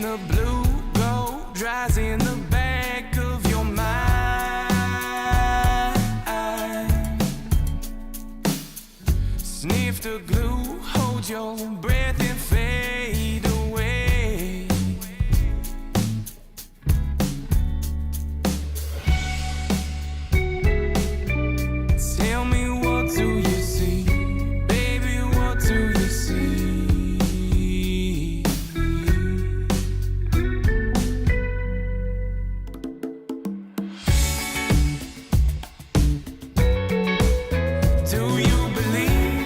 and the blue gold dries in the back of your mind. Sniff the glue, hold your breath and fade away. Tell me, what do you see? Baby, what do you see? Do you believe?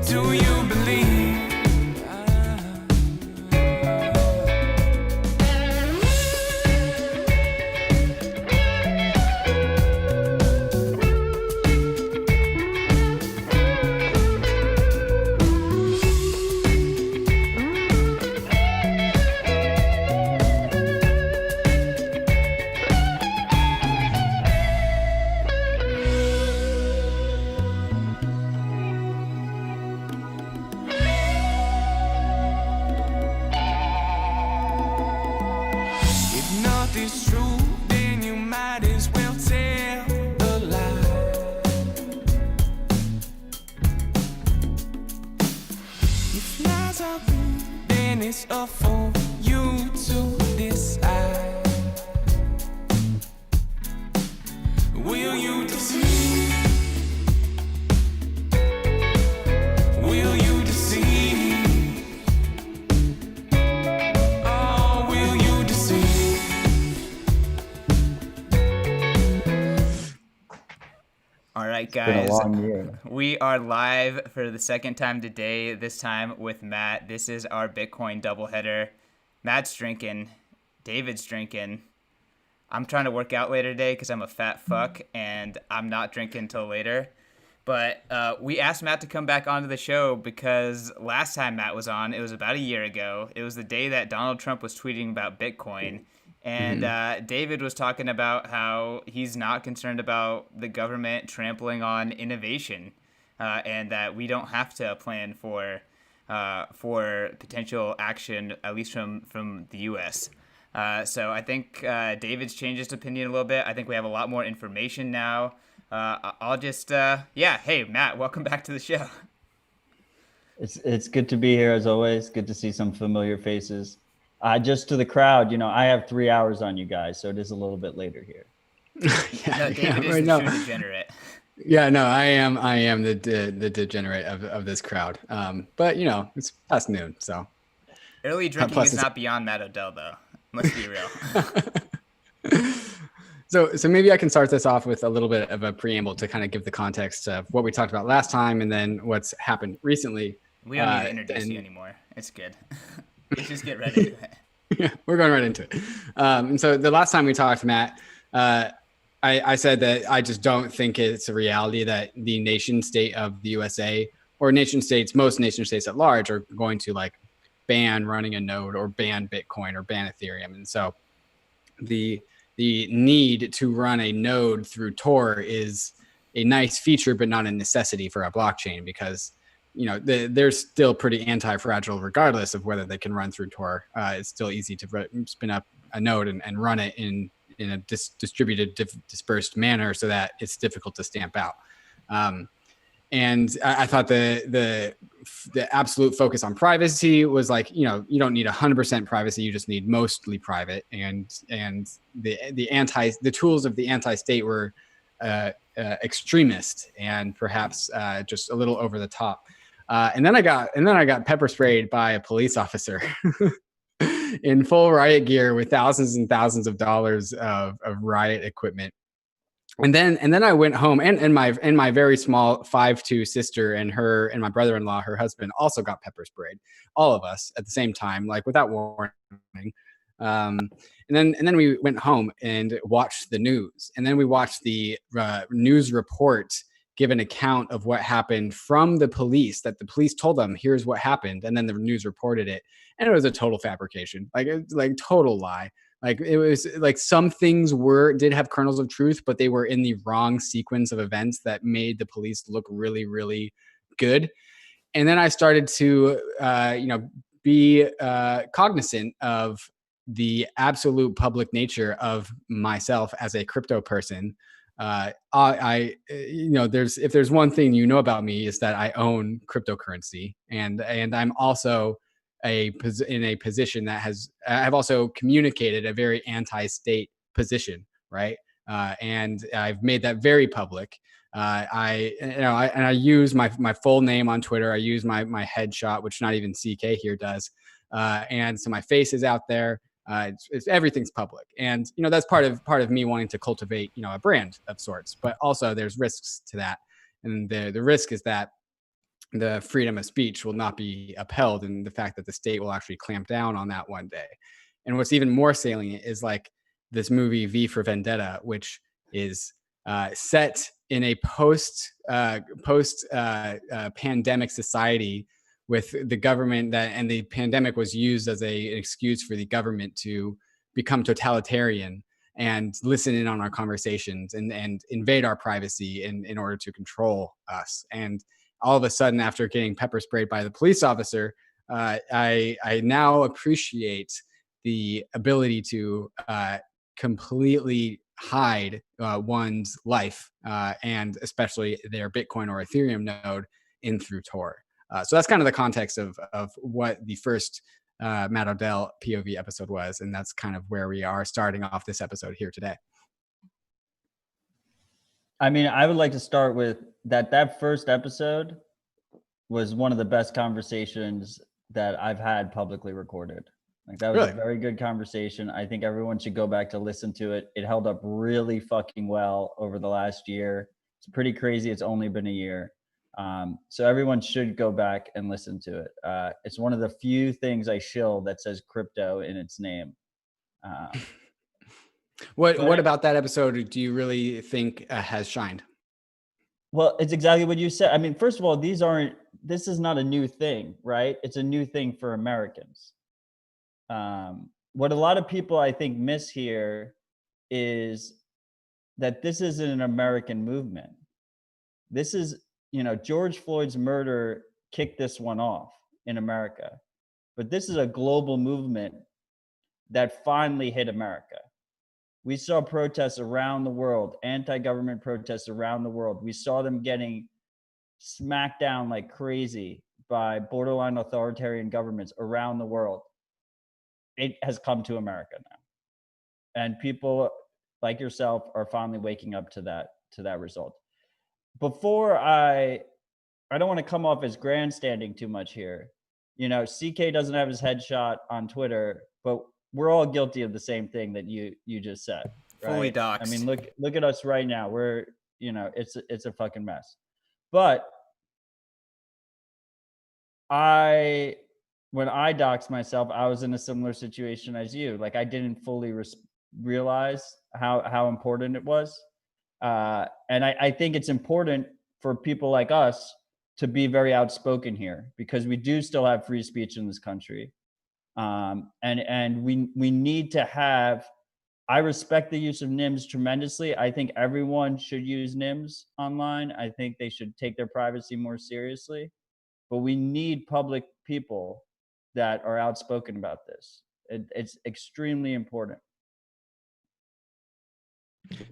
Do you believe? If nothing's true, then you might as well tell a lie. If lies are good, then it's up for you to decide. Will you deceive? Will you deceive? Oh, will you deceive? All right, Been a guys. long year. We are live for the second time today, this time with Matt. This is our Bitcoin doubleheader. Matt's drinking. David's drinking. I'm trying to work out later today because I'm a fat fuck and I'm not drinking until later. But we asked Matt to come back onto the show because last time Matt was on, it was about a year ago. It was the day that Donald Trump was tweeting about Bitcoin. And David was talking about how he's not concerned about the government trampling on innovation and that we don't have to plan for potential action, at least from the U.S. So I think David's changed his opinion a little bit. I think we have a lot more information now. I'll just, hey, Matt, welcome back to the show. It's good to be here as always. Good to see some familiar faces. Just to the crowd, I have 3 hours on you guys, so it is a little bit later here. No, David is the true degenerate. Yeah, no, I am the degenerate of this crowd. But it's past noon, so Early drinking Plus is it's- not beyond Matt Odell, though. Let's be real. So maybe I can start this off with a little bit of a preamble to kind of give the context of what we talked about last time and then what's happened recently. We don't need to introduce you anymore. It's good. Let's just get ready to it. Yeah, we're going right into it. And so the last time we talked, Matt, I said that I just don't think it's a reality that the nation state of the USA or most nation states at large are going to like ban running a node or ban Bitcoin or ban Ethereum. And so the need to run a node through Tor is a nice feature, but not a necessity for a blockchain because they're still pretty anti-fragile regardless of whether they can run through Tor. It's still easy to spin up a node and run it in a distributed, dispersed manner so that it's difficult to stamp out. And I thought the absolute focus on privacy was like, you don't need 100% privacy. You just need mostly private. And the tools of the anti-state were extremist and perhaps just a little over the top. And then I got pepper sprayed by a police officer in full riot gear with thousands and thousands of dollars of riot equipment. And then I went home and my very small 5'2" sister and my brother-in-law, her husband, also got pepper sprayed. All of us at the same time, like without warning. And then we went home and watched the news. And then we watched the news report give an account of what happened from the police, that the police told them, here's what happened. And then the news reported it. And it was a total fabrication, like total lie. Like it was like some things did have kernels of truth, but they were in the wrong sequence of events that made the police look really, really good. And then I started to, be cognizant of the absolute public nature of myself as a crypto person. If there's one thing you know about me is that I own cryptocurrency, and I'm also in a position that I've also communicated a very anti-state position, right? And I've made that very public. I use my full name on Twitter. I use my headshot, which not even CK here does, and so my face is out there. Everything's public, and that's part of me wanting to cultivate a brand of sorts. But also there's risks to that, and the risk is that the freedom of speech will not be upheld, and the fact that the state will actually clamp down on that one day. And what's even more salient is like this movie V for Vendetta, which is set in a post pandemic society, with the government and the pandemic was used as an excuse for the government to become totalitarian and listen in on our conversations and invade our privacy in order to control us. And all of a sudden, after getting pepper sprayed by the police officer, I now appreciate the ability to completely hide one's life, and especially their Bitcoin or Ethereum node in through Tor. So that's kind of the context of what the first Matt Odell POV episode was, and that's kind of where we are starting off this episode here today. I mean, I would like to start with that first episode was one of the best conversations that I've had publicly recorded. Like that was Really? a very good conversation. I think everyone should go back to listen to it. It held up really fucking well over the last year. It's pretty crazy. It's only been a year. So everyone should go back and listen to it. It's one of the few things I shill that says crypto in its name. What about that episode do you really think has shined? Well, it's exactly what you said. I mean, first of all, this is not a new thing, right? It's a new thing for Americans. What a lot of people I think miss here is that this isn't an American movement. This is, George Floyd's murder kicked this one off in America, but this is a global movement that finally hit America. We saw protests around the world, anti-government protests around the world. We saw them getting smacked down like crazy by borderline authoritarian governments around the world. It has come to America now. And people like yourself are finally waking up to that result. Before I don't want to come off as grandstanding too much here. CK doesn't have his headshot on Twitter, but we're all guilty of the same thing that you just said. Right? Fully doxed. I mean, look at us right now. We're, it's a fucking mess. But when I doxed myself, I was in a similar situation as you. Like I didn't fully realize how important it was. And I think it's important for people like us to be very outspoken here, because we do still have free speech in this country. And we need to have, I respect the use of NIMS tremendously. I think everyone should use NIMS online. I think they should take their privacy more seriously, but we need public people that are outspoken about this. It's extremely important.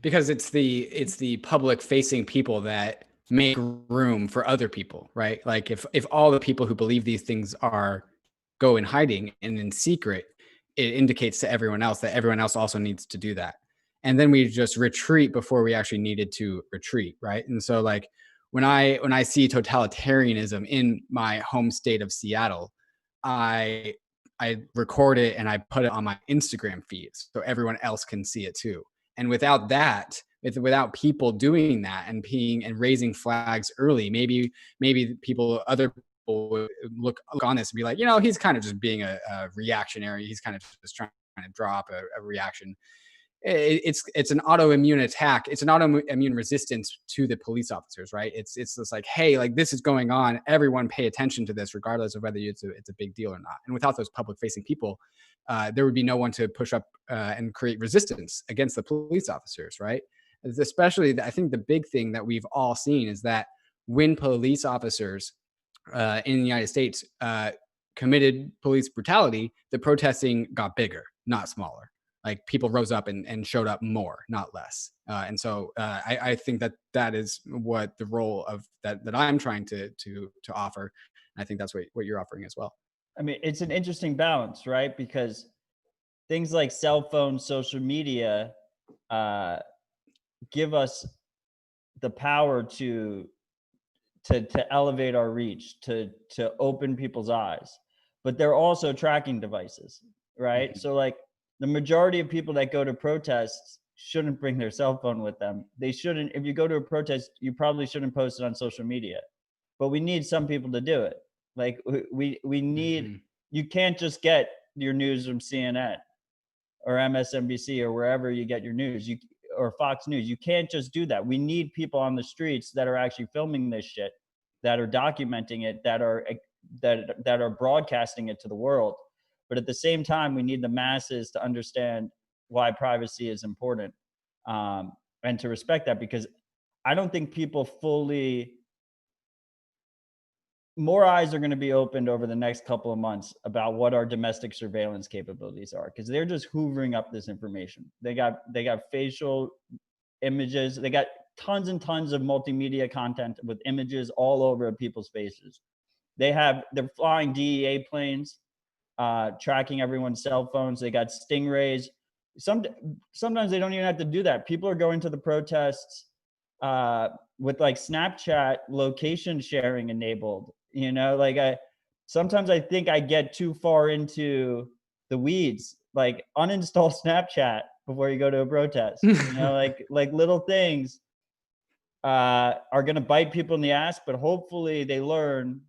Because it's the public facing people that make room for other people, right? Like if all the people who believe these things go in hiding and in secret, it indicates to everyone else that everyone else also needs to do that. And then we just retreat before we actually needed to retreat, right? And so like when I see totalitarianism in my home state of Seattle, I record it and I put it on my Instagram feed so everyone else can see it too. And without that, without people doing that and raising flags early, maybe other people would look on this and be like, he's kind of just being a reactionary. He's kind of just trying to drop a reaction. it's an autoimmune attack. It's an autoimmune resistance to the police officers, right? It's just like, hey, like this is going on. Everyone pay attention to this, regardless of whether it's a big deal or not. And without those public facing people, there would be no one to push up and create resistance against the police officers, right? Especially, I think the big thing that we've all seen is that when police officers in the United States committed police brutality, the protesting got bigger, not smaller. Like people rose up and showed up more, not less. And so I think that is what the role of that I'm trying to offer. And I think that's what you're offering as well. I mean, it's an interesting balance, right? Because things like cell phones, social media give us the power to elevate our reach, to open people's eyes, but they're also tracking devices, right? Mm-hmm. So like the majority of people that go to protests shouldn't bring their cell phone with them. They shouldn't. If you go to a protest, you probably shouldn't post it on social media, but we need some people to do it. Like we need, mm-hmm. You can't just get your news from CNN or MSNBC or wherever you get your news, or Fox News. You can't just do that. We need people on the streets that are actually filming this shit, that are documenting it, that are broadcasting it to the world. But at the same time, we need the masses to understand why privacy is important, and to respect that, because I don't think people more eyes are going to be opened over the next couple of months about what our domestic surveillance capabilities are, because they're just hoovering up this information. They got facial images. They got tons and tons of multimedia content with images all over people's faces. They're flying DEA planes, tracking everyone's cell phones. They got stingrays. Sometimes they don't even have to do that. People are going to the protests with like Snapchat location sharing enabled. You know, like sometimes I think I get too far into the weeds. Like uninstall Snapchat before you go to a protest. You know, like little things are going to bite people in the ass, but hopefully they learn,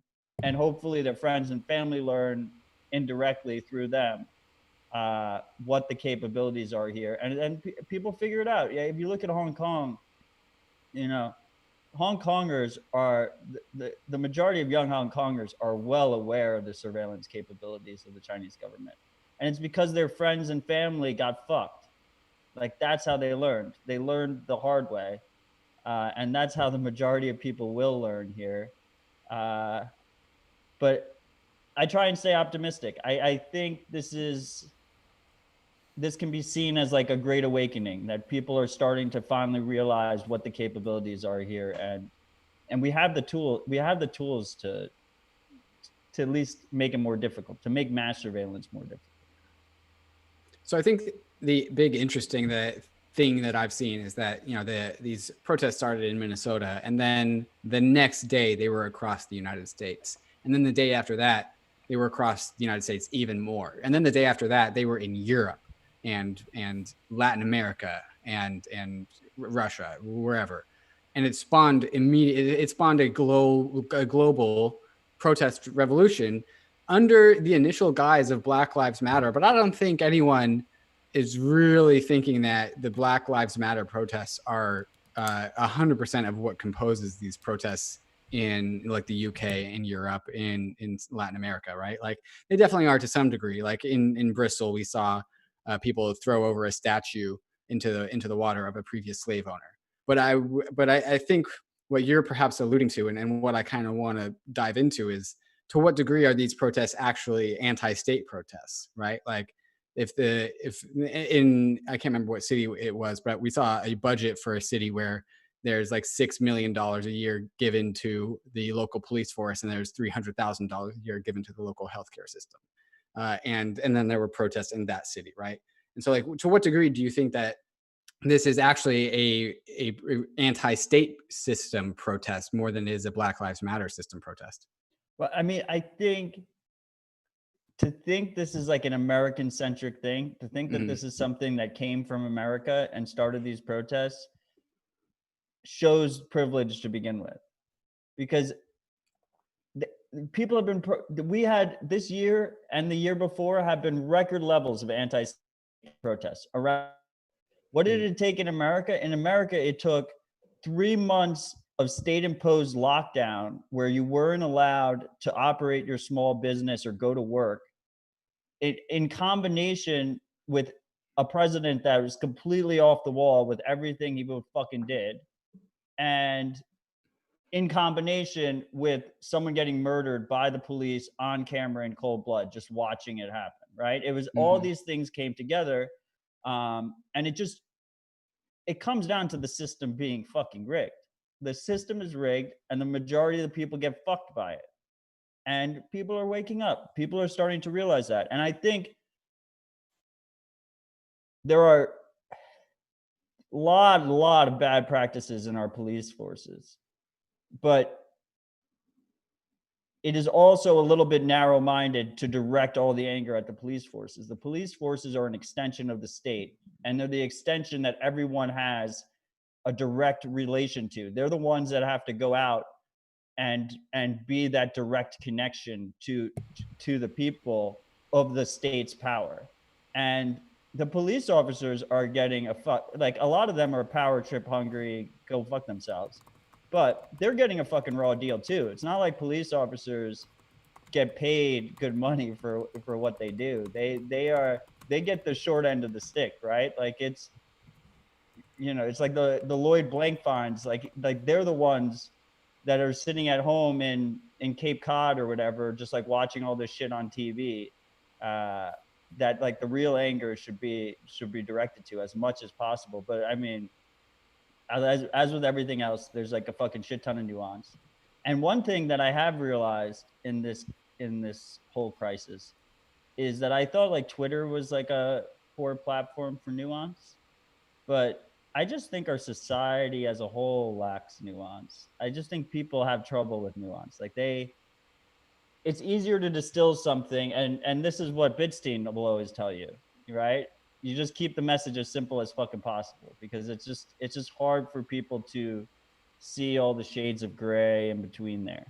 and hopefully their friends and family learn indirectly through them what the capabilities are here, and people figure it out. Yeah, if you look at Hong Kong, you know, Hong Kongers are the majority of young Hong Kongers are well aware of the surveillance capabilities of the Chinese government, and it's because their friends and family got fucked. Like that's how they learned. They learned the hard way, and that's how the majority of people will learn here. But I try and stay optimistic. I think this can be seen as like a great awakening, that people are starting to finally realize what the capabilities are here, and we have the tools to at least make it more difficult, to make mass surveillance more difficult. So I think the big interesting thing that I've seen is that, you know, these protests started in Minnesota, and then the next day they were across the United States, and then the day after that they were across the United States even more, and then the day after that they were in Europe and Latin America and Russia, wherever. And it spawned a global protest revolution under the initial guise of Black Lives Matter. But I don't think anyone is really thinking that the Black Lives Matter protests are 100% of what composes these protests in like the UK, in Europe, in Latin America, right? Like they definitely are to some degree. Like in Bristol, we saw people throw over a statue into the water of a previous slave owner. But I think what you're perhaps alluding to, and what I kind of want to dive into, is to what degree are these protests actually anti-state protests, right? Like if I can't remember what city it was, but we saw a budget for a city where there's like $6 million a year given to the local police force, and there's $300,000 a year given to the local healthcare system. And then there were protests in that city, right? And so, like, to what degree do you think that this is actually a anti-state system protest more than it is a Black Lives Matter system protest? Well, I mean, I think to think this is like an American-centric thing, to think that this is something that came from America and started these protests, shows privilege to begin with, because people have been we had this year and the year before have been record levels of anti-protests around. What did it take in America? In America, it took 3 months of state-imposed lockdown where you weren't allowed to operate your small business or go to work. It, in combination with a president that was completely off the wall with everything he fucking did, and in combination with someone getting murdered by the police on camera in cold blood, just watching it happen, right? It was all these things came together, and it comes down to the system being fucking rigged. The system is rigged, and the majority of the people get fucked by it. And people are waking up. People are starting to realize that. And I think there are a lot of bad practices in our police forces, but it is also a little bit narrow-minded to direct all the anger at the police forces. The police forces are an extension of the state, and they're the extension that everyone has a direct relation to. They're the ones that have to go out and be that direct connection to the people of the state's power. And the police officers are getting a lot of them are power trip hungry, go fuck themselves. But they're getting a fucking raw deal too. It's not like police officers get paid good money for what they do. They get the short end of the stick, right? Like it's, it's like the Lloyd Blankfeins, like they're the ones that are sitting at home in Cape Cod or whatever, just like watching all this shit on TV. That like the real anger should be directed to as much as possible. But I mean, as with everything else, there's like a fucking shit ton of nuance. And one thing that I have realized in this whole crisis is that I thought like Twitter was like a poor platform for nuance, but I just think our society as a whole lacks nuance. I just think people have trouble with nuance. Like it's easier to distill something, and this is what Bitstein will always tell you, right? You just keep the message as simple as fucking possible, because it's just hard for people to see all the shades of gray in between there.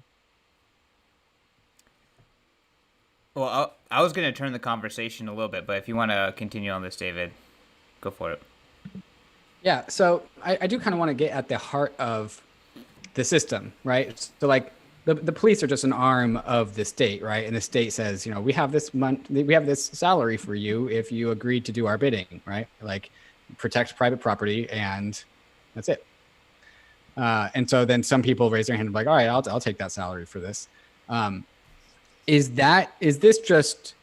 Well, I was going to turn the conversation a little bit, but if you want to continue on this, David, go for it. Yeah, so I do kind of want to get at the heart of the system, right? So like the police are just an arm of the state, right? And the state says, we have this salary for you if you agree to do our bidding, right? Like protect private property, and that's it. And so then some people raise their hand and be like, all right, I'll take that salary for this. Is this just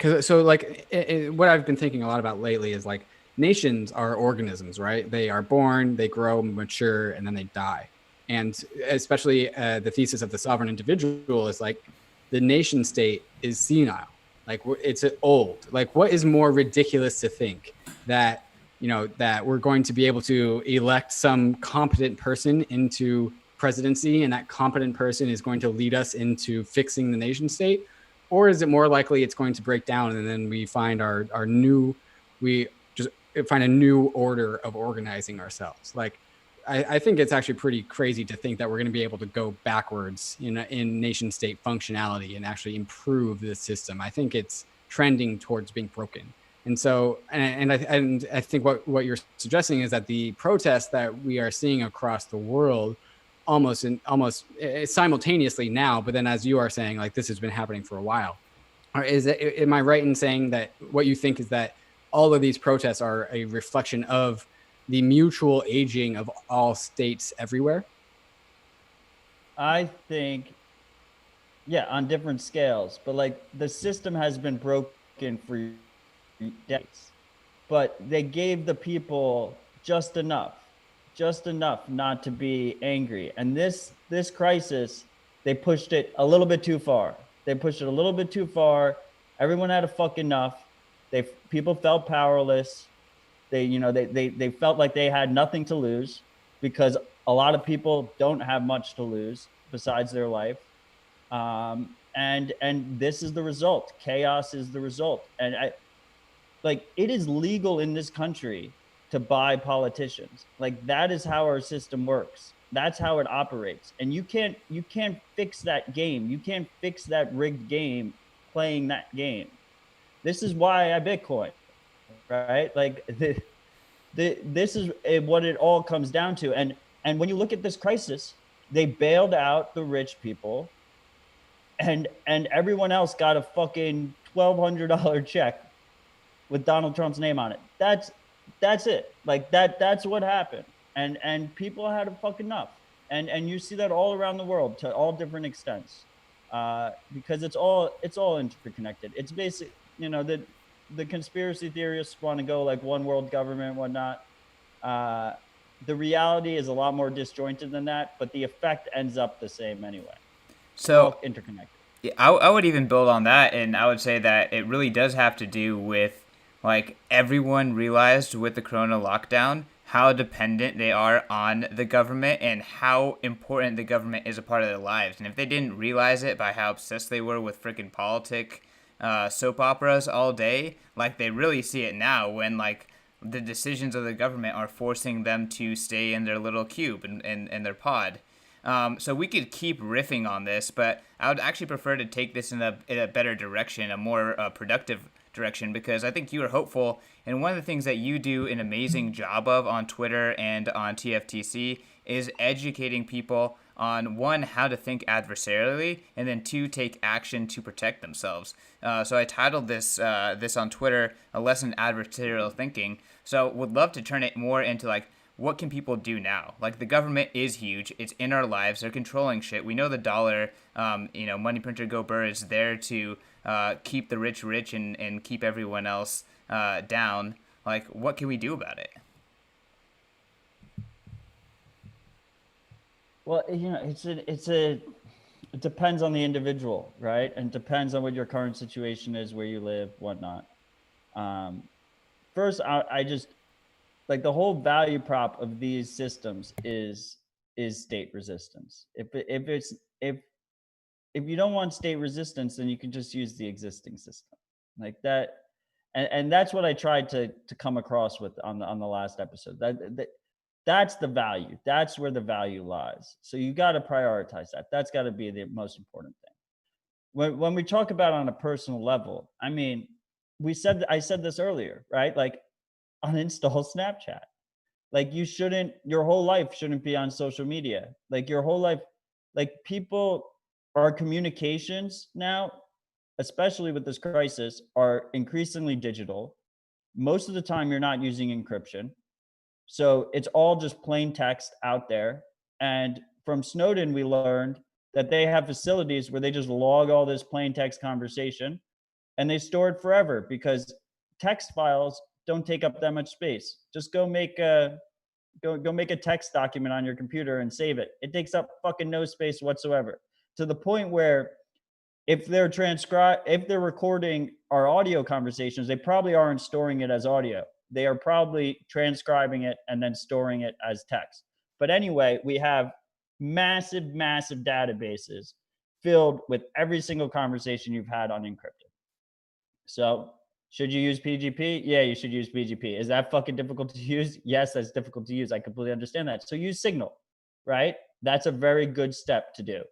what I've been thinking a lot about lately is like nations are organisms, right? They are born, they grow, mature, and then they die. And especially the thesis of the sovereign individual is like the nation state is senile, like it's old. Like what is more ridiculous to think that, that we're going to be able to elect some competent person into presidency and that competent person is going to lead us into fixing the nation state? Or is it more likely it's going to break down and then we find we just find a new order of organizing ourselves? Like, I think it's actually pretty crazy to think that we're going to be able to go backwards in nation state functionality and actually improve the system. I think it's trending towards being broken. And so, and I think what you're suggesting is that the protests that we are seeing across the world almost simultaneously now, but then as you are saying, like this has been happening for a while. Am I right in saying that what you think is that all of these protests are a reflection of the mutual aging of all states everywhere? I think, yeah, on different scales, but like the system has been broken for decades, but they gave the people just enough not to be angry. And this crisis, they pushed it a little bit too far. Everyone had a fuck enough. People felt powerless. They felt like they had nothing to lose, because a lot of people don't have much to lose besides their life. And this is the result. Chaos is the result. And it is legal in this country to buy politicians. Like that is how our system works. That's how it operates. And you can't fix that game. You can't fix that rigged game playing that game. This is why I Bitcoin, right? Like This is what it all comes down to. And when you look at this crisis, they bailed out the rich people, and everyone else got a fucking $1,200 check with Donald Trump's name on it. That's it. Like that's what happened. And people had a fuck enough. And you see that all around the world to all different extents. Because it's all interconnected. It's basic, the conspiracy theorists want to go like one world government, whatnot. The reality is a lot more disjointed than that, but the effect ends up the same anyway. So all interconnected. Yeah, I would even build on that, and I would say that it really does have to do with, like, everyone realized with the corona lockdown how dependent they are on the government and how important the government is a part of their lives. And if they didn't realize it by how obsessed they were with freaking soap operas all day, like, they really see it now when, like, the decisions of the government are forcing them to stay in their little cube and their pod. So we could keep riffing on this, but I would actually prefer to take this in a better direction, a more productive direction, because I think you are hopeful. And one of the things that you do an amazing job of on Twitter and on TFTC is educating people on, one, how to think adversarially, and then two, take action to protect themselves. So I titled this on Twitter, A Lesson in Adversarial Thinking. So would love to turn it more into like, what can people do now? Like, the government is huge. It's in our lives. They're controlling shit. We know the dollar, money printer go burr is there to keep the rich and keep everyone else down. Like, what can we do about it? Well, it depends on the individual, right? And depends on what your current situation is, where you live, whatnot. First, I just, like, the whole value prop of these systems is state resistance. If you don't want state resistance, then you can just use the existing system, like that. And that's what I tried to come across with on the last episode. That's the value. That's where the value lies. So you got to prioritize that. That's got to be the most important thing. When we talk about on a personal level, I mean, I said this earlier, right? Like, uninstall Snapchat. Like, your whole life shouldn't be on social media. Like, your whole life, like, our communications now, especially with this crisis, are increasingly digital. Most of the time you're not using encryption. So it's all just plain text out there. And from Snowden, we learned that they have facilities where they just log all this plain text conversation and they store it forever, because text files don't take up that much space. Just go make a text document on your computer and save it. It takes up fucking no space whatsoever. To the point where if they're recording our audio conversations, they probably aren't storing it as audio. They are probably transcribing it and then storing it as text. But anyway, we have massive databases filled with every single conversation you've had unencrypted. So should you use PGP? Yeah, you should use PGP. Is that fucking difficult to use? Yes, that's difficult to use. I completely understand that. So use Signal, right? That's a very good step to do.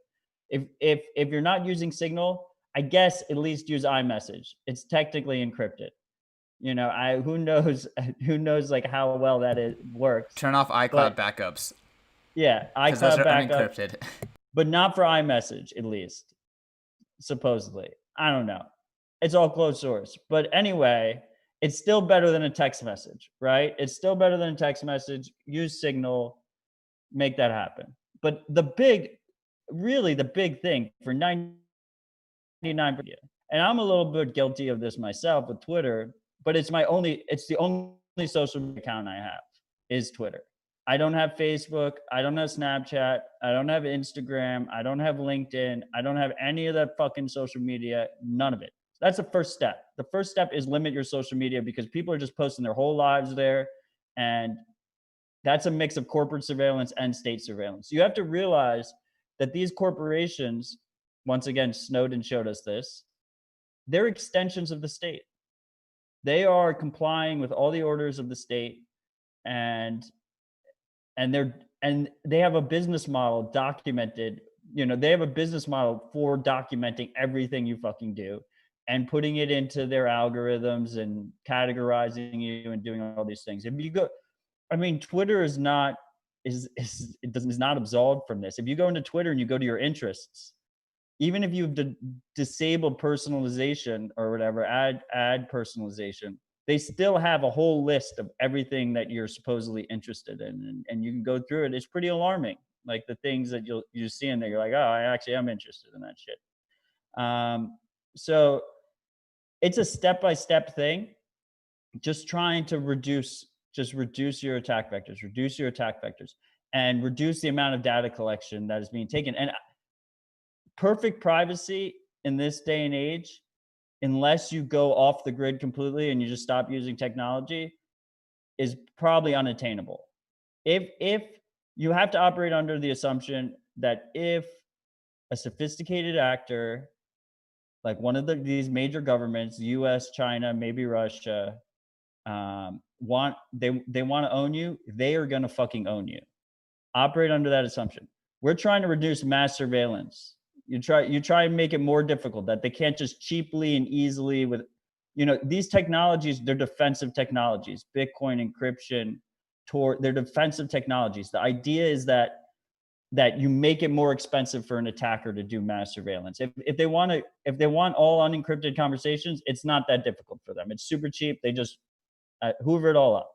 If you're not using Signal, I guess at least use iMessage. It's technically encrypted. Who knows like how well that works. Turn off iCloud backups. Yeah, because those are backup, unencrypted. but not for iMessage, at least, supposedly. I don't know. It's all closed source. But anyway, it's still better than a text message, right? It's still better than a text message. Use Signal, make that happen. But the big thing for 99%, and I'm a little bit guilty of this myself with Twitter, but it's the only social media account I have is Twitter. I don't have Facebook. I don't have Snapchat. I don't have Instagram. I don't have LinkedIn. I don't have any of that fucking social media. None of it. That's the first step. The first step is limit your social media, because people are just posting their whole lives there. And that's a mix of corporate surveillance and state surveillance. You have to realize that these corporations, once again, Snowden showed us this, they're extensions of the state. They are complying with all the orders of the state, and they have a business model documented. They have a business model for documenting everything you fucking do and putting it into their algorithms and categorizing you and doing all these things. I mean, Twitter is not is not absolved from this. If you go into Twitter and you go to your interests, even if you've disabled personalization or whatever, ad personalization, they still have a whole list of everything that you're supposedly interested in, and you can go through it. It's pretty alarming, like the things that you see in there. You're like, oh, I actually am interested in that shit. So it's a step-by-step thing. Just trying to reduce your attack vectors, and reduce the amount of data collection that is being taken. And perfect privacy in this day and age, unless you go off the grid completely and you just stop using technology, is probably unattainable. If you have to operate under the assumption that if a sophisticated actor, like one of these major governments, US, China, maybe Russia, want to own you, they are going to fucking own you. Operate under that assumption. We're trying to reduce mass surveillance. You try and make it more difficult, that they can't just cheaply and easily with, these technologies, they're defensive technologies. Bitcoin encryption, Tor, they're defensive technologies. The idea is that you make it more expensive for an attacker to do mass surveillance. If they want all unencrypted conversations, it's not that difficult for them. It's super cheap. They just hoover it all up.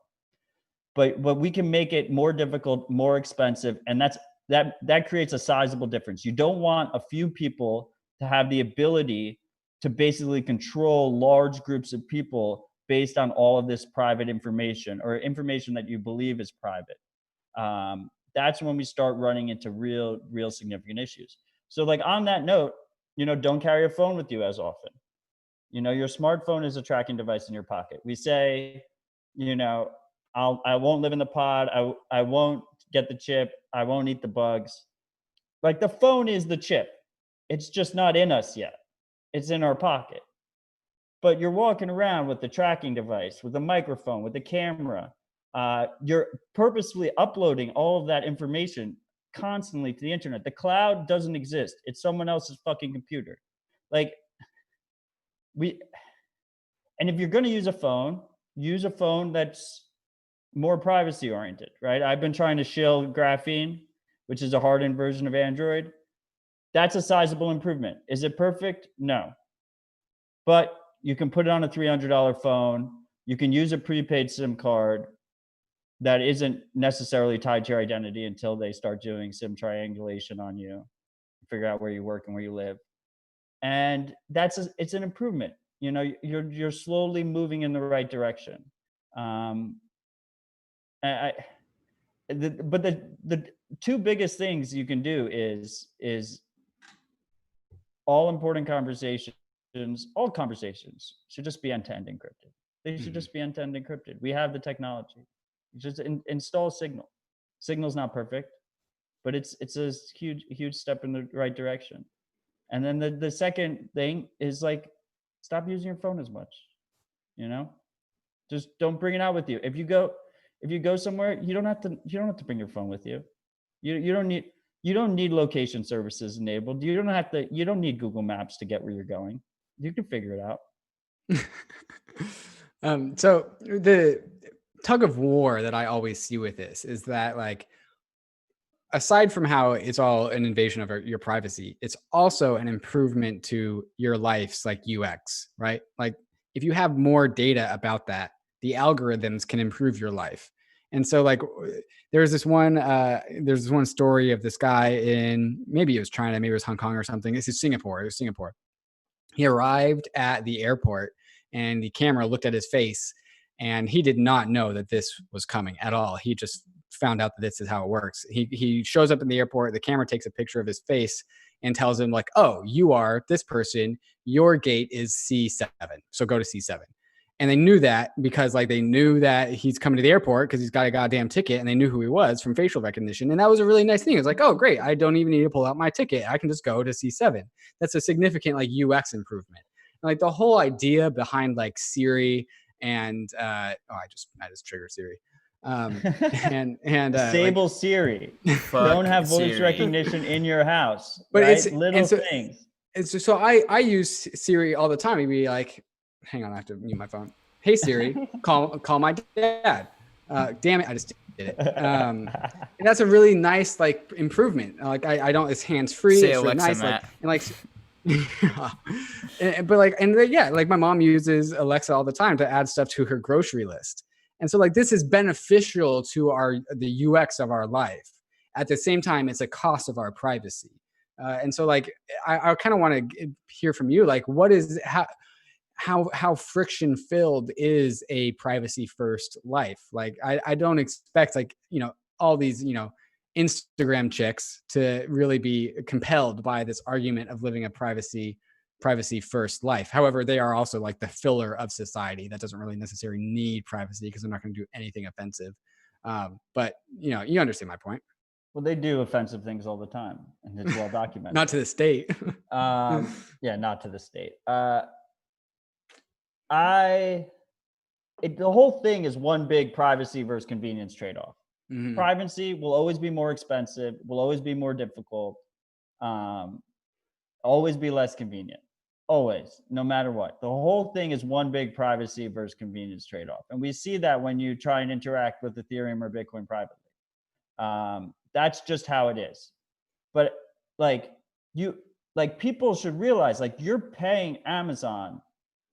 But we can make it more difficult, more expensive, and that creates a sizable difference. You don't want a few people to have the ability to basically control large groups of people based on all of this private information, or information that you believe is private. That's when we start running into real significant issues. So like on that note, don't carry a phone with you as often. Your smartphone is a tracking device in your pocket. We say, I won't live in the pod. I won't get the chip. I won't eat the bugs. Like the phone is the chip. It's just not in us yet. It's in our pocket. But you're walking around with the tracking device, with the microphone, with the camera. You're purposefully uploading all of that information constantly to the internet. The cloud doesn't exist. It's someone else's fucking computer. And if you're going to use a phone that's more privacy oriented, right? I've been trying to shill graphene, which is a hardened version of Android. That's a sizable improvement. Is it perfect? No. But you can put it on a $300 phone. You can use a prepaid SIM card that isn't necessarily tied to your identity until they start doing SIM triangulation on you, figure out where you work and where you live. And it's an improvement. You're slowly moving in the right direction. But the two biggest things you can do is all important conversations, all conversations should just be end-to-end encrypted. They should just be end-to-end encrypted. We have the technology. Just install Signal. Signal's not perfect, but it's a huge step in the right direction. And then the second thing is like, stop using your phone as much. Just don't bring it out with you. If you go somewhere, you don't have to bring your phone with you. You don't need location services enabled. You don't need Google Maps to get where you're going. You can figure it out. So the tug of war that I always see with this is that, like, aside from how it's all an invasion of your privacy, it's also an improvement to your life's like UX, right? Like if you have more data about that, the algorithms can improve your life. And so like there's this one story of this guy in, maybe it was China, maybe it was Hong Kong or something. This is Singapore. It was Singapore. He arrived at the airport and the camera looked at his face, and he did not know that this was coming at all. He just found out that this is how it works. He shows up in the airport, the camera takes a picture of his face and tells him like, oh, you are this person, your gate is C7, so go to C7. And they knew that because like they knew that he's coming to the airport because he's got a goddamn ticket, and they knew who he was from facial recognition. And that was a really nice thing. It was like, oh, great. I don't even need to pull out my ticket. I can just go to C7. That's a significant like UX improvement. And, like the whole idea behind like Siri and I just triggered Siri. And Disable like, Siri. Don't have voice Siri. Recognition in your house. But right? It's little things. It's just, so I use Siri all the time. He'd be like, hang on, I have to mute my phone. Hey Siri, call my dad. Damn it, I just did it. And that's a really nice like improvement. Like I don't, it's hands free. Say It's really Alexa, nice. Matt. But like, like my mom uses Alexa all the time to add stuff to her grocery list. And so like this is beneficial to the UX of our life. At the same time, it's a cost of our privacy. And so like, I kind of want to hear from you, like what is, how friction filled is a privacy first life? Like I don't expect like, all these, Instagram chicks to really be compelled by this argument of living a privacy first life. However, they are also like the filler of society that doesn't really necessarily need privacy because they're not going to do anything offensive. But you understand my point. Well, they do offensive things all the time, and it's well documented. Not to the state. Yeah, not to the state. The whole thing is one big privacy versus convenience trade-off. Mhm. Privacy will always be more expensive, will always be more difficult, always be less convenient. Always, no matter what. The whole thing is one big privacy versus convenience trade-off. And we see that when you try and interact with Ethereum or Bitcoin privately. That's just how it is. But people should realize, like, you're paying Amazon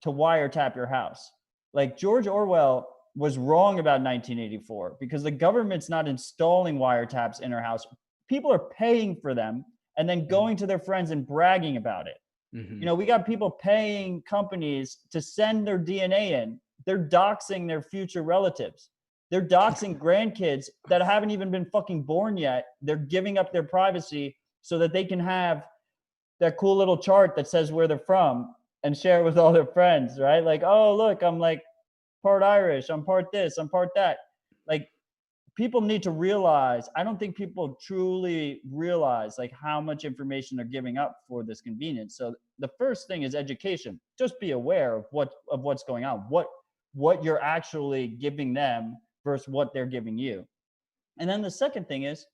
to wiretap your house. Like, George Orwell was wrong about 1984 because the government's not installing wiretaps in our house. People are paying for them and then going to their friends and bragging about it. Mhm. We got people paying companies to send their DNA in. They're doxing their future relatives. They're doxing grandkids that haven't even been fucking born yet. They're giving up their privacy so that they can have that cool little chart that says where they're from and share it with all their friends, right? Like, oh, look, I'm like part Irish, I'm part this, I'm part that. Like, people need to realize, I don't think people truly realize like how much information they're giving up for this convenience. So the first thing is education. Just be aware of what's going on, what you're actually giving them versus what they're giving you. And then the second thing is,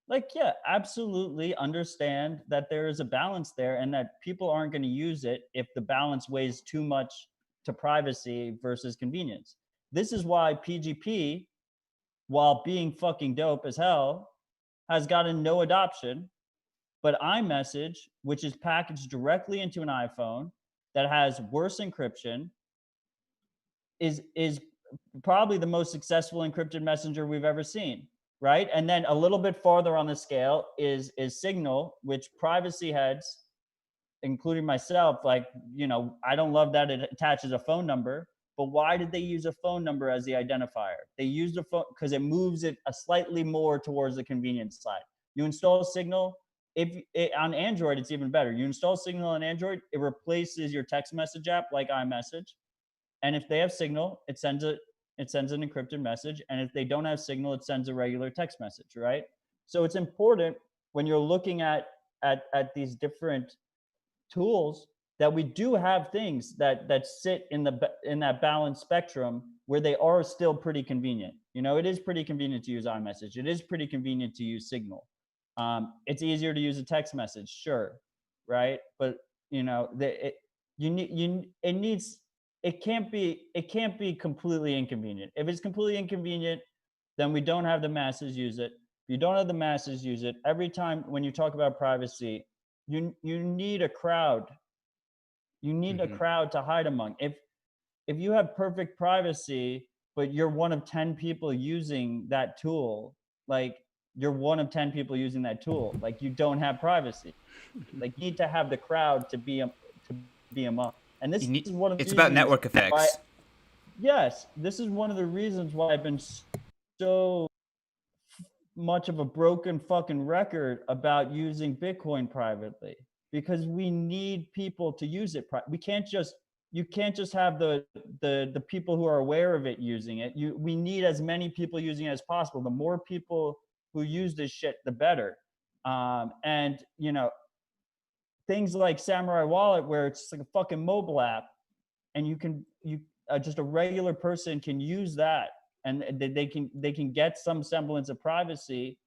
like, yeah, absolutely understand that there is a balance there and that people aren't going to use it if the balance weighs too much to privacy versus convenience. This is why PGP, while being fucking dope as hell, has gotten no adoption. But iMessage, which is packaged directly into an iPhone that has worse encryption, is probably the most successful encrypted messenger we've ever seen, right? And then a little bit farther on the scale is Signal, which privacy heads, including myself, like, I don't love that it attaches a phone number. But why did they use a phone number as the identifier? They used a phone because it moves it a slightly more towards the convenience side. You install Signal, on Android, it's even better. You install Signal on Android, it replaces your text message app like iMessage. And if they have Signal, it sends an encrypted message. And if they don't have Signal, it sends a regular text message, right? So it's important when you're looking at these different tools that we do have things that sit in that balanced spectrum where they are still pretty convenient. It is pretty convenient to use iMessage. It is pretty convenient to use Signal. It's easier to use a text message, sure, right? But it can't be completely inconvenient. If it's completely inconvenient, then we don't have the masses use it. If you don't have the masses use it, every time when you talk about privacy, you need a crowd. You need a crowd to hide among. If you have perfect privacy, but you're one of 10 people using that tool, like, you're one of 10 people using that tool, like, you don't have privacy. Like, you need to have the crowd to be among. And this is one of the it's about network effects. Yes, this is one of the reasons why I've been so much of a broken fucking record about using Bitcoin privately, because we need people to use it. You can't just have the people who are aware of it using it. We need as many people using it as possible. The more people who use this shit, the better. And things like Samurai Wallet, where it's like a fucking mobile app, and just a regular person can use that, and they can get some semblance of privacy.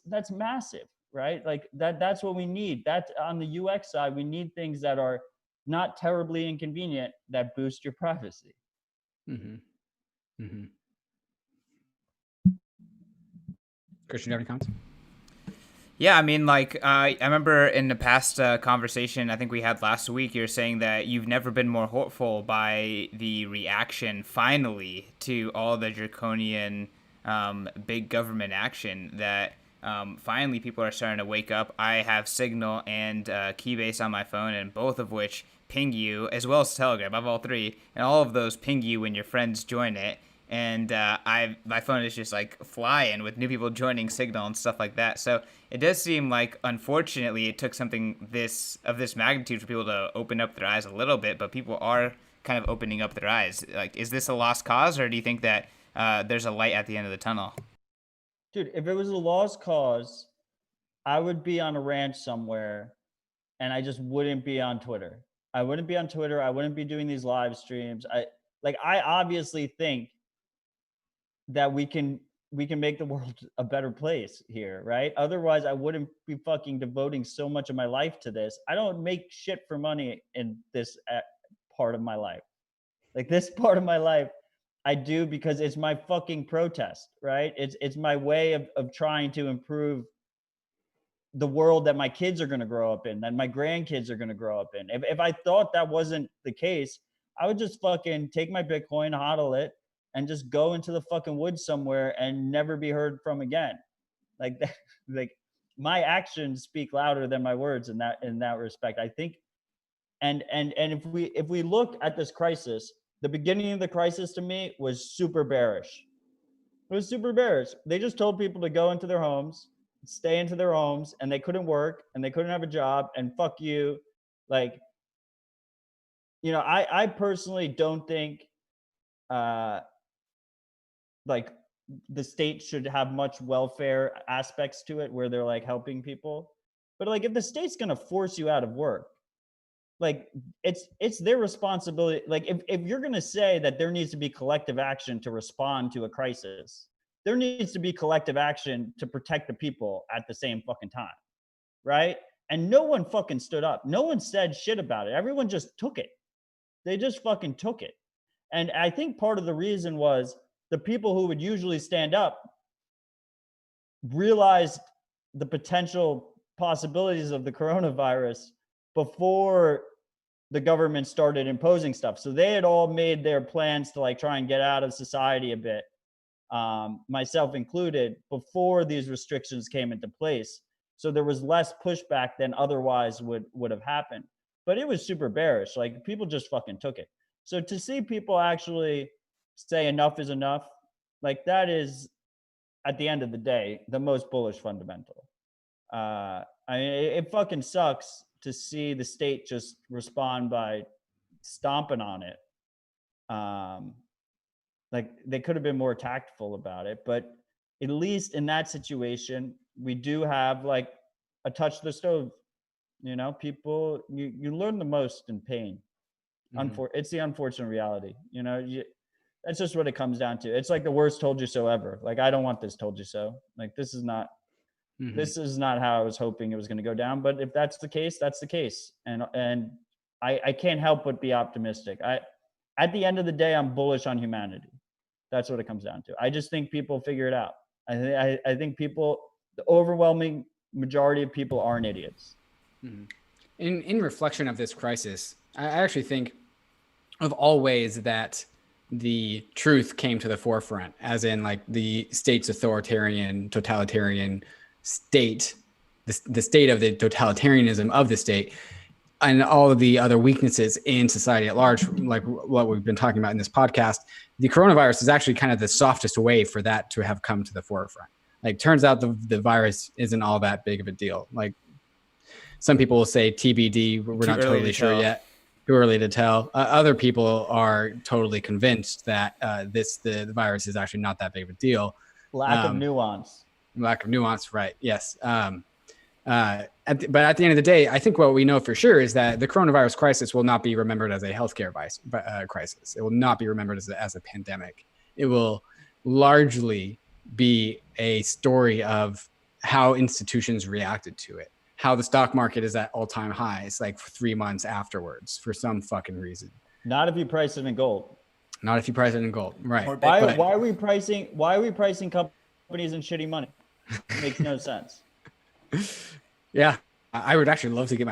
That's massive, right? Like, that's what we need. That on the UX side, we need things that are not terribly inconvenient that boost your privacy. Mm-hmm. Mm-hmm. Christian, do you have any comments? Yeah, I mean, like, I remember in the past conversation I think we had last week, you were saying that you've never been more hopeful by the reaction, finally, to all the draconian big government action that finally people are starting to wake up. I have Signal and Keybase on my phone, and both of which ping you, as well as Telegram. I have all three, and all of those ping you when your friends join it. And my phone is just like flying with new people joining Signal and stuff like that. So it does seem like, unfortunately, it took something of this magnitude for people to open up their eyes a little bit. But people are kind of opening up their eyes. Like, is this a lost cause, or do you think that there's a light at the end of the tunnel? Dude, if it was a lost cause, I would be on a ranch somewhere, and I just wouldn't be on Twitter. I wouldn't be on Twitter. I wouldn't be doing these live streams. I obviously think that we can make the world a better place here, right? Otherwise, I wouldn't be fucking devoting so much of my life to this. I don't make shit for money in this part of my life. Like, this part of my life, I do because it's my fucking protest, right? It's my way of trying to improve the world that my kids are going to grow up in, that my grandkids are going to grow up in. If I thought that wasn't the case, I would just fucking take my Bitcoin, hodl it, and just go into the fucking woods somewhere and never be heard from again. Like that, like my actions speak louder than my words in that respect. I think, and if we look at this crisis, the beginning of the crisis to me was super bearish. It was super bearish. They just told people to go into their homes, stay into their homes, and they couldn't work and they couldn't have a job, and fuck you. Like, I personally don't think like the state should have much welfare aspects to it where they're like helping people. But like, if the state's going to force you out of work, like it's their responsibility. Like, if you're going to say that there needs to be collective action to respond to a crisis, there needs to be collective action to protect the people at the same fucking time, right? And no one fucking stood up. No one said shit about it. Everyone just took it. They just fucking took it. And I think part of the reason was the people who would usually stand up realized the potential possibilities of the coronavirus before the government started imposing stuff. So they had all made their plans to like try and get out of society a bit, myself included, before these restrictions came into place. So there was less pushback than otherwise would have happened. But it was super bearish. Like, people just fucking took it. So to see people actually say enough is enough, like, that is, at the end of the day, the most bullish fundamental. I mean, it fucking sucks to see the state just respond by stomping on it. Like, they could have been more tactful about it, but at least in that situation, we do have like a touch the stove. People, you learn the most in pain. It's the unfortunate reality. That's just what it comes down to. It's like the worst told you so ever. Like, I don't want this told you so. Like, this is not how I was hoping it was going to go down. But if that's the case, that's the case. And I can't help but be optimistic. At the end of the day, I'm bullish on humanity. That's what it comes down to. I just think people figure it out. I think people, the overwhelming majority of people, aren't idiots. In reflection of this crisis, I actually think of all ways that the truth came to the forefront, as in like the state's authoritarian, totalitarian state, the state of the totalitarianism of the state, and all of the other weaknesses in society at large, like what we've been talking about in this podcast. The coronavirus is actually kind of the softest way for that to have come to the forefront. Like, turns out the virus isn't all that big of a deal. Like, some people will say TBD, we're not totally sure yet. Too early to tell. Other people are totally convinced that the virus is actually not that big of a deal. Lack of nuance. Lack of nuance, right? Yes. But at the end of the day, I think what we know for sure is that the coronavirus crisis will not be remembered as a healthcare crisis. It will not be remembered as a pandemic. It will largely be a story of how institutions reacted to it. How the stock market is at all-time highs, like 3 months afterwards, for some fucking reason. Not if you price it in gold. Not if you price it in gold, right? Why are we pricing companies in shitty money? It makes no sense. Yeah. I would actually love to get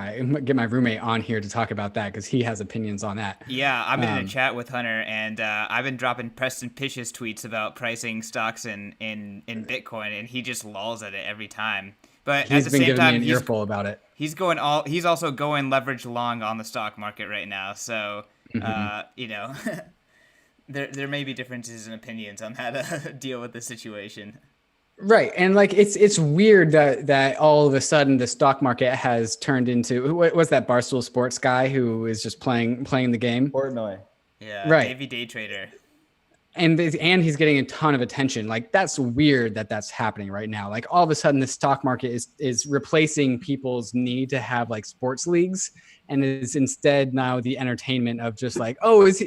my roommate on here to talk about that because he has opinions on that. Yeah, I've been in a chat with Hunter, and I've been dropping Preston Pish's tweets about pricing stocks in Bitcoin, and he just lolls at it every time. But He's at the been same giving time, me an earful about it. he's also going leverage long on the stock market right now. So you know, there may be differences in opinions on how to deal with the situation. Right. And like it's weird that all of a sudden the stock market has turned into what was that Barstool Sports guy who is just playing the game? Portnoy. Yeah, Right. Davey Day Trader. And he's getting a ton of attention. Like that's weird that's happening right now. Like all of a sudden the stock market is replacing people's need to have like sports leagues and is instead now the entertainment of just like, oh, it's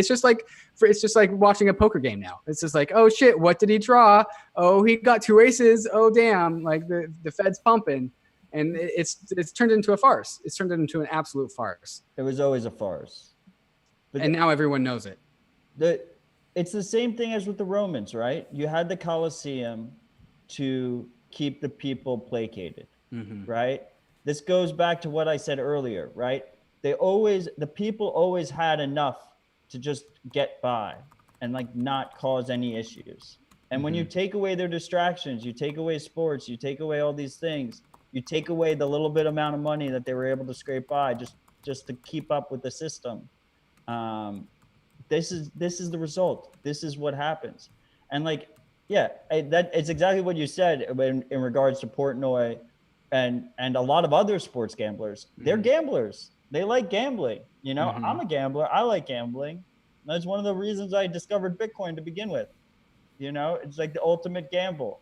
just like it's just like watching a poker game now. It's just like, oh shit, what did he draw? Oh, he got 2 aces. Oh damn, like the Fed's pumping. And it's turned into a farce. It's turned into an absolute farce. It was always a farce. And now everyone knows it. It's the same thing as with the Romans, right? You had the Colosseum to keep the people placated, right? This goes back to what I said earlier, right? The people always had enough to just get by and like not cause any issues. And when you take away their distractions, you take away sports, you take away all these things, you take away the little bit amount of money that they were able to scrape by just to keep up with the system. This is the result. This is what happens. And like, yeah, it's exactly what you said in regards to Portnoy and a lot of other sports gamblers. They're gamblers. They like gambling. You know, I'm a gambler. I like gambling. That's one of the reasons I discovered Bitcoin to begin with. You know, it's like the ultimate gamble.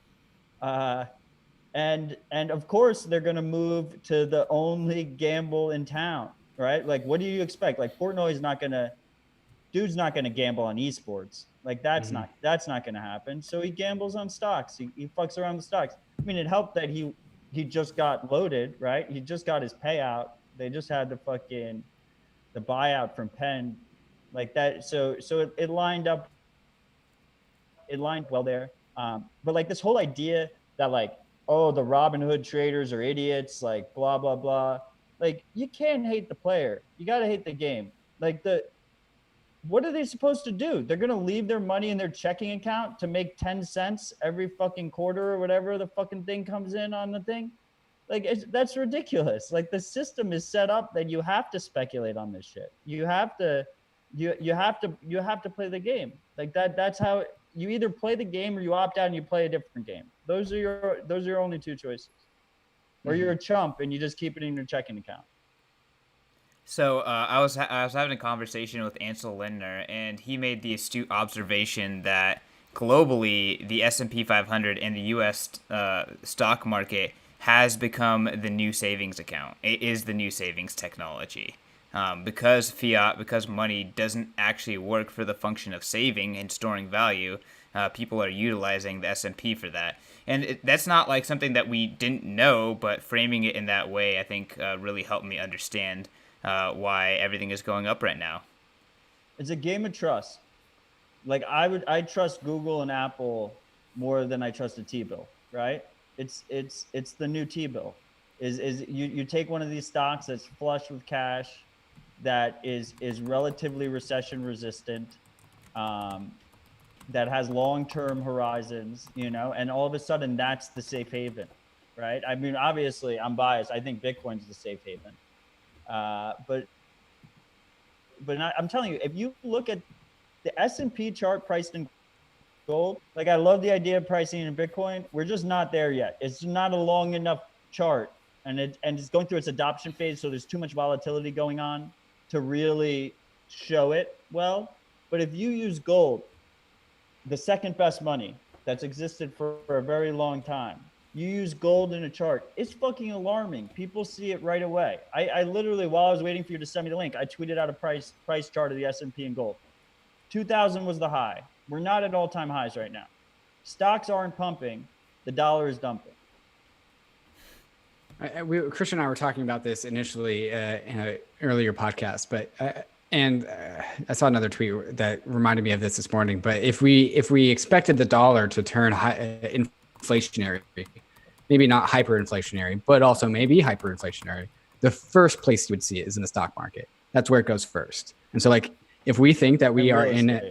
And of course they're going to move to the only gamble in town, right? Like, what do you expect? Like Portnoy's dude's not going to gamble on esports. Like that's not going to happen. So he gambles on stocks. He fucks around with stocks. I mean, it helped that he just got loaded, right? He just got his payout. They just had the buyout from Penn like that. So it lined up. It lined well there. But like this whole idea that like, oh, the Robin Hood traders are idiots, like blah, blah, blah. Like you can't hate the player. You got to hate the game. Like what are they supposed to do? They're going to leave their money in their checking account to make 10 cents every fucking quarter or whatever the fucking thing comes in on the thing. Like that's ridiculous. Like the system is set up that you have to speculate on this shit. You have to play the game. Like that's how you either play the game or you opt out and you play a different game. Those are your only two choices. Or you're a chump and you just keep it in your checking account. So I was having a conversation with Ansel Lindner, and he made the astute observation that globally the S&P 500 and the U.S. Stock market has become the new savings account. It is the new savings technology. Because money doesn't actually work for the function of saving and storing value, people are utilizing the S&P for that. And that's not like something that we didn't know, but framing it in that way, I think, really helped me understand why everything is going up right now. It's a game of trust. Like I trust Google and Apple more than I trust a T-bill, right? It's the new T-bill. Is you take one of these stocks that's flush with cash, that is relatively recession resistant, that has long-term horizons, you know, and all of a sudden that's the safe haven, right? I mean, obviously I'm biased. I think Bitcoin's the safe haven. But I'm telling you, if you look at the S&P chart priced in gold, like I love the idea of pricing in Bitcoin. We're just not there yet. It's not a long enough chart, and it's going through its adoption phase. So there's too much volatility going on to really show it well. But if you use gold, the second best money that's existed for a very long time, you use gold in a chart, it's fucking alarming. People see it right away. I literally, while I was waiting for you to send me the link, I tweeted out a price chart of the S&P in gold. 2000 was the high. We're not at all-time highs right now. Stocks aren't pumping. The dollar is dumping. Christian and I were talking about this initially in an earlier podcast, but I saw another tweet that reminded me of this morning. But if we expected the dollar to turn high, inflationary, maybe not hyperinflationary, but also maybe hyperinflationary, the first place you would see it is in the stock market. That's where it goes first. And so like, if we think that we are in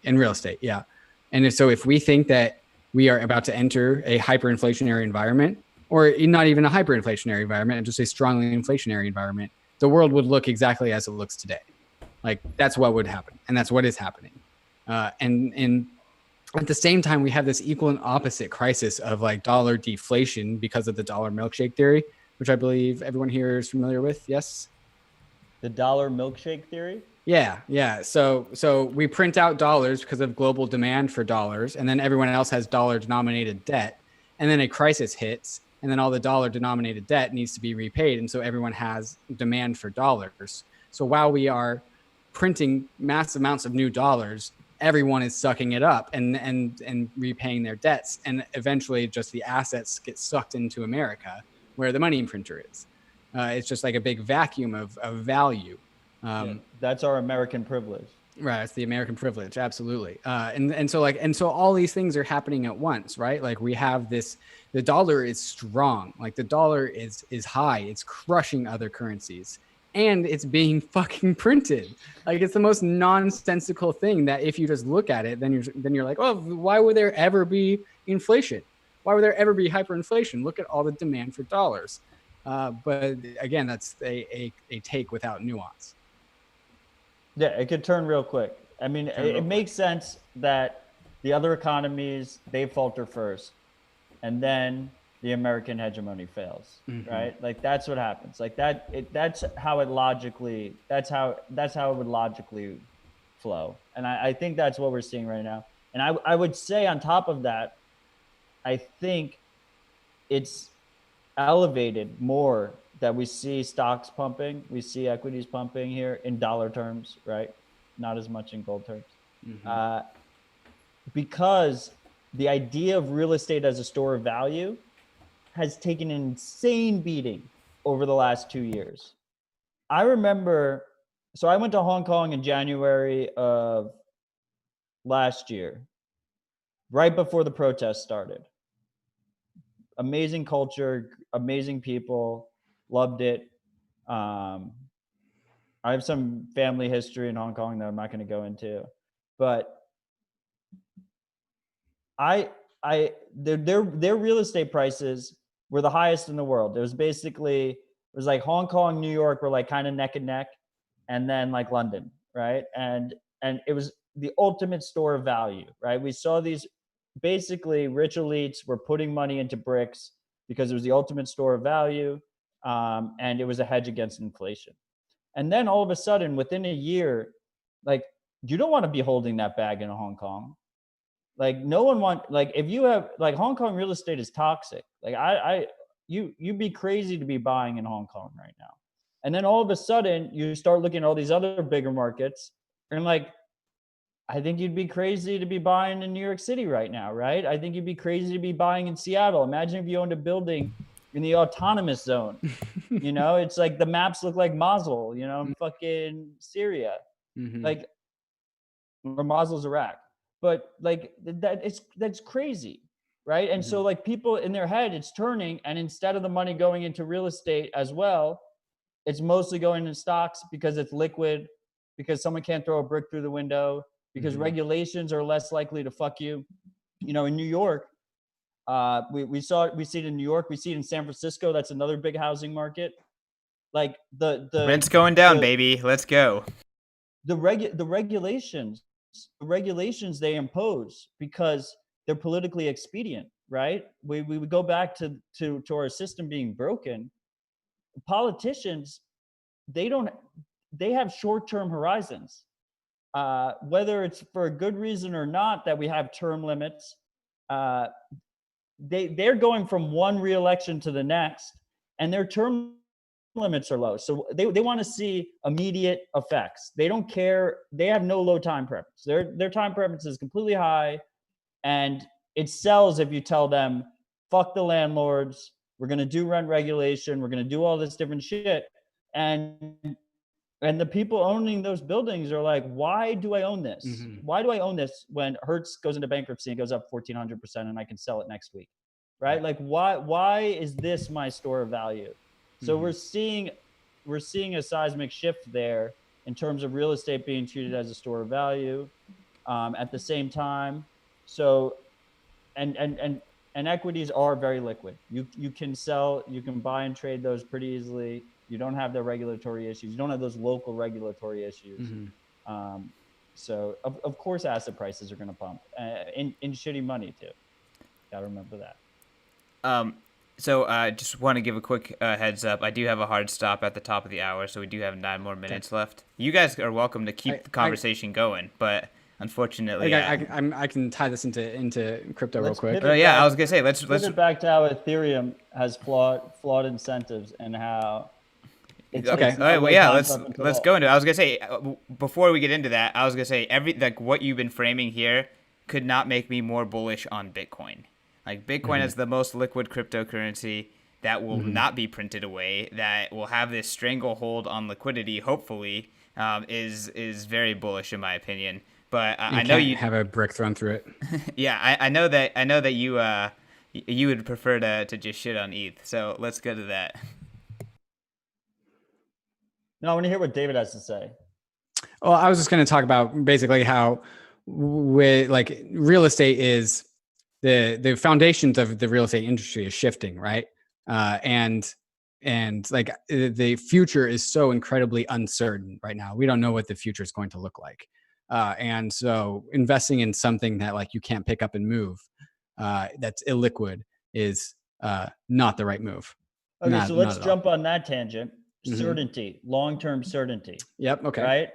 real estate, yeah. And so if we think that we are about to enter a hyperinflationary environment, or not even a hyperinflationary environment, and just a strongly inflationary environment, the world would look exactly as it looks today. Like that's what would happen. And that's what is happening. And at the same time, we have this equal and opposite crisis of like dollar deflation because of the dollar milkshake theory, which I believe everyone here is familiar with. Yes. The dollar milkshake theory? Yeah. So we print out dollars because of global demand for dollars, and then everyone else has dollar denominated debt. And then a crisis hits, and then all the dollar denominated debt needs to be repaid. And so everyone has demand for dollars. So while we are printing massive amounts of new dollars, everyone is sucking it up and repaying their debts. And eventually just the assets get sucked into America where the money printer is. It's just like a big vacuum of value. That's our American privilege. Right. It's the American privilege. Absolutely. And so all these things are happening at once, right? Like we have this, the dollar is strong. Like the dollar is high. It's crushing other currencies, and it's being fucking printed. Like it's the most nonsensical thing that if you just look at it, then you're like, oh, why would there ever be inflation? Why would there ever be hyperinflation? Look at all the demand for dollars. But again, that's a take without nuance. Yeah, it could turn real quick. I mean, it makes sense that the other economies, they falter first, and then the American hegemony fails, right? Like that's what happens. Like that's how it would logically flow. And I think that's what we're seeing right now. And I would say on top of that, I think it's elevated more that we see stocks pumping, we see equities pumping here in dollar terms, right? Not as much in gold terms. Because the idea of real estate as a store of value has taken an insane beating over the last 2 years. I remember, so I went to Hong Kong in January of last year, right before the protests started. Amazing culture, amazing people, loved it. I have some family history in Hong Kong that I'm not going to go into, but their real estate prices were the highest in the world. It was like Hong Kong, New York were like kind of neck and neck, and then like London, right? And it was the ultimate store of value, right? We saw these basically rich elites were putting money into bricks because it was the ultimate store of value, and it was a hedge against inflation. And then all of a sudden, within a year, like you don't want to be holding that bag in Hong Kong. Like no one if you have like Hong Kong real estate is toxic. Like you'd be crazy to be buying in Hong Kong right now. And then all of a sudden you start looking at all these other bigger markets and like, I think you'd be crazy to be buying in New York City right now, right? I think you'd be crazy to be buying in Seattle. Imagine if you owned a building in the autonomous zone. You know, it's like the maps look like Mosul, you know, fucking Syria. Like, or Mosul's Iraq. But like that's crazy, right? And so like people in their head, it's turning, and instead of the money going into real estate as well, it's mostly going into stocks because it's liquid, because someone can't throw a brick through the window, because regulations are less likely to fuck you. You know, in New York, we see it in New York, we see it in San Francisco. That's another big housing market. Like the rent's going down, baby. Let's go. The regulations they impose because they're politically expedient, right? We would go back to our system being broken. Politicians, they have short-term horizons, whether it's for a good reason or not that we have term limits. They're going from one re-election to the next, and their term limits are low. So they want to see immediate effects. They don't care. They have no low time preference. Their time preference is completely high, and it sells if you tell them, fuck the landlords, we're going to do rent regulation, we're going to do all this different shit. And And the people owning those buildings are like, why do I own this? Mhm. Why do I own this when Hertz goes into bankruptcy and goes up 1,400% and I can sell it next week? Right? Like, why is this my store of value? So we're seeing a seismic shift there in terms of real estate being treated as a store of value at the same time. So, and equities are very liquid. You can sell, you can buy and trade those pretty easily. You don't have the regulatory issues. You don't have those local regulatory issues. So of course asset prices are going to pump in shitty money too. Gotta remember that. So just want to give a quick heads up. I do have a hard stop at the top of the hour, so we do have 9 more minutes left. You guys are welcome to keep the conversation going, but unfortunately, I can tie this into crypto real quick. Yeah, I was gonna say let's pivot back to how Ethereum has flawed incentives and how. Okay. All right. Well, yeah. Let's go into it. I was gonna say before we get into that, I was gonna say what you've been framing here could not make me more bullish on Bitcoin. Like Bitcoin is the most liquid cryptocurrency that will not be printed away, that will have this stranglehold on liquidity. Hopefully, is very bullish in my opinion. But I know you have a brick thrown through it. Yeah, I know that you would prefer to just shit on ETH. So let's go to that. No, I want to hear what David has to say. Well, I was just going to talk about basically how real estate is the foundations of the real estate industry is shifting, right? And like the future is so incredibly uncertain right now. We don't know what the future is going to look like. And so investing in something that like you can't pick up and move, that's illiquid is not the right move. Okay, so let's jump on that tangent. Certainty, long-term certainty. Yep. Okay. Right.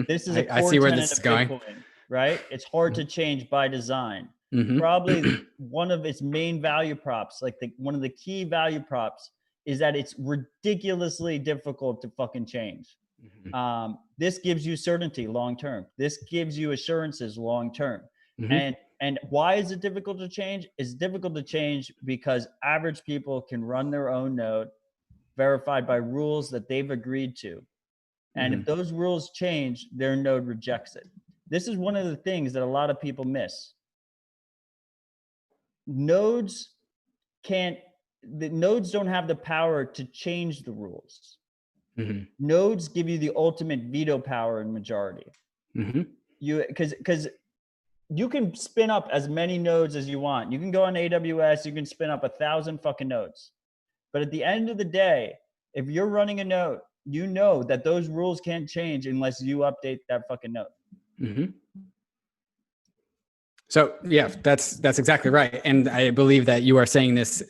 This is a core I see where tenet this is of going. Bitcoin, right? It's hard to change by design. Probably one of its main value props, like one of the key value props, is that it's ridiculously difficult to fucking change. This gives you certainty long-term. This gives you assurances long-term. And why is it difficult to change? It's difficult to change because average people can run their own node, verified by rules that they've agreed to. And if those rules change, their node rejects it. This is one of the things that a lot of people miss. Nodes don't have the power to change the rules. Nodes give you the ultimate veto power in majority. Because you can spin up as many nodes as you want. You can go on AWS, you can spin up 1,000 fucking nodes. But at the end of the day, if you're running a node, you know that those rules can't change unless you update that fucking node. So yeah, that's exactly right. And I believe that you are saying this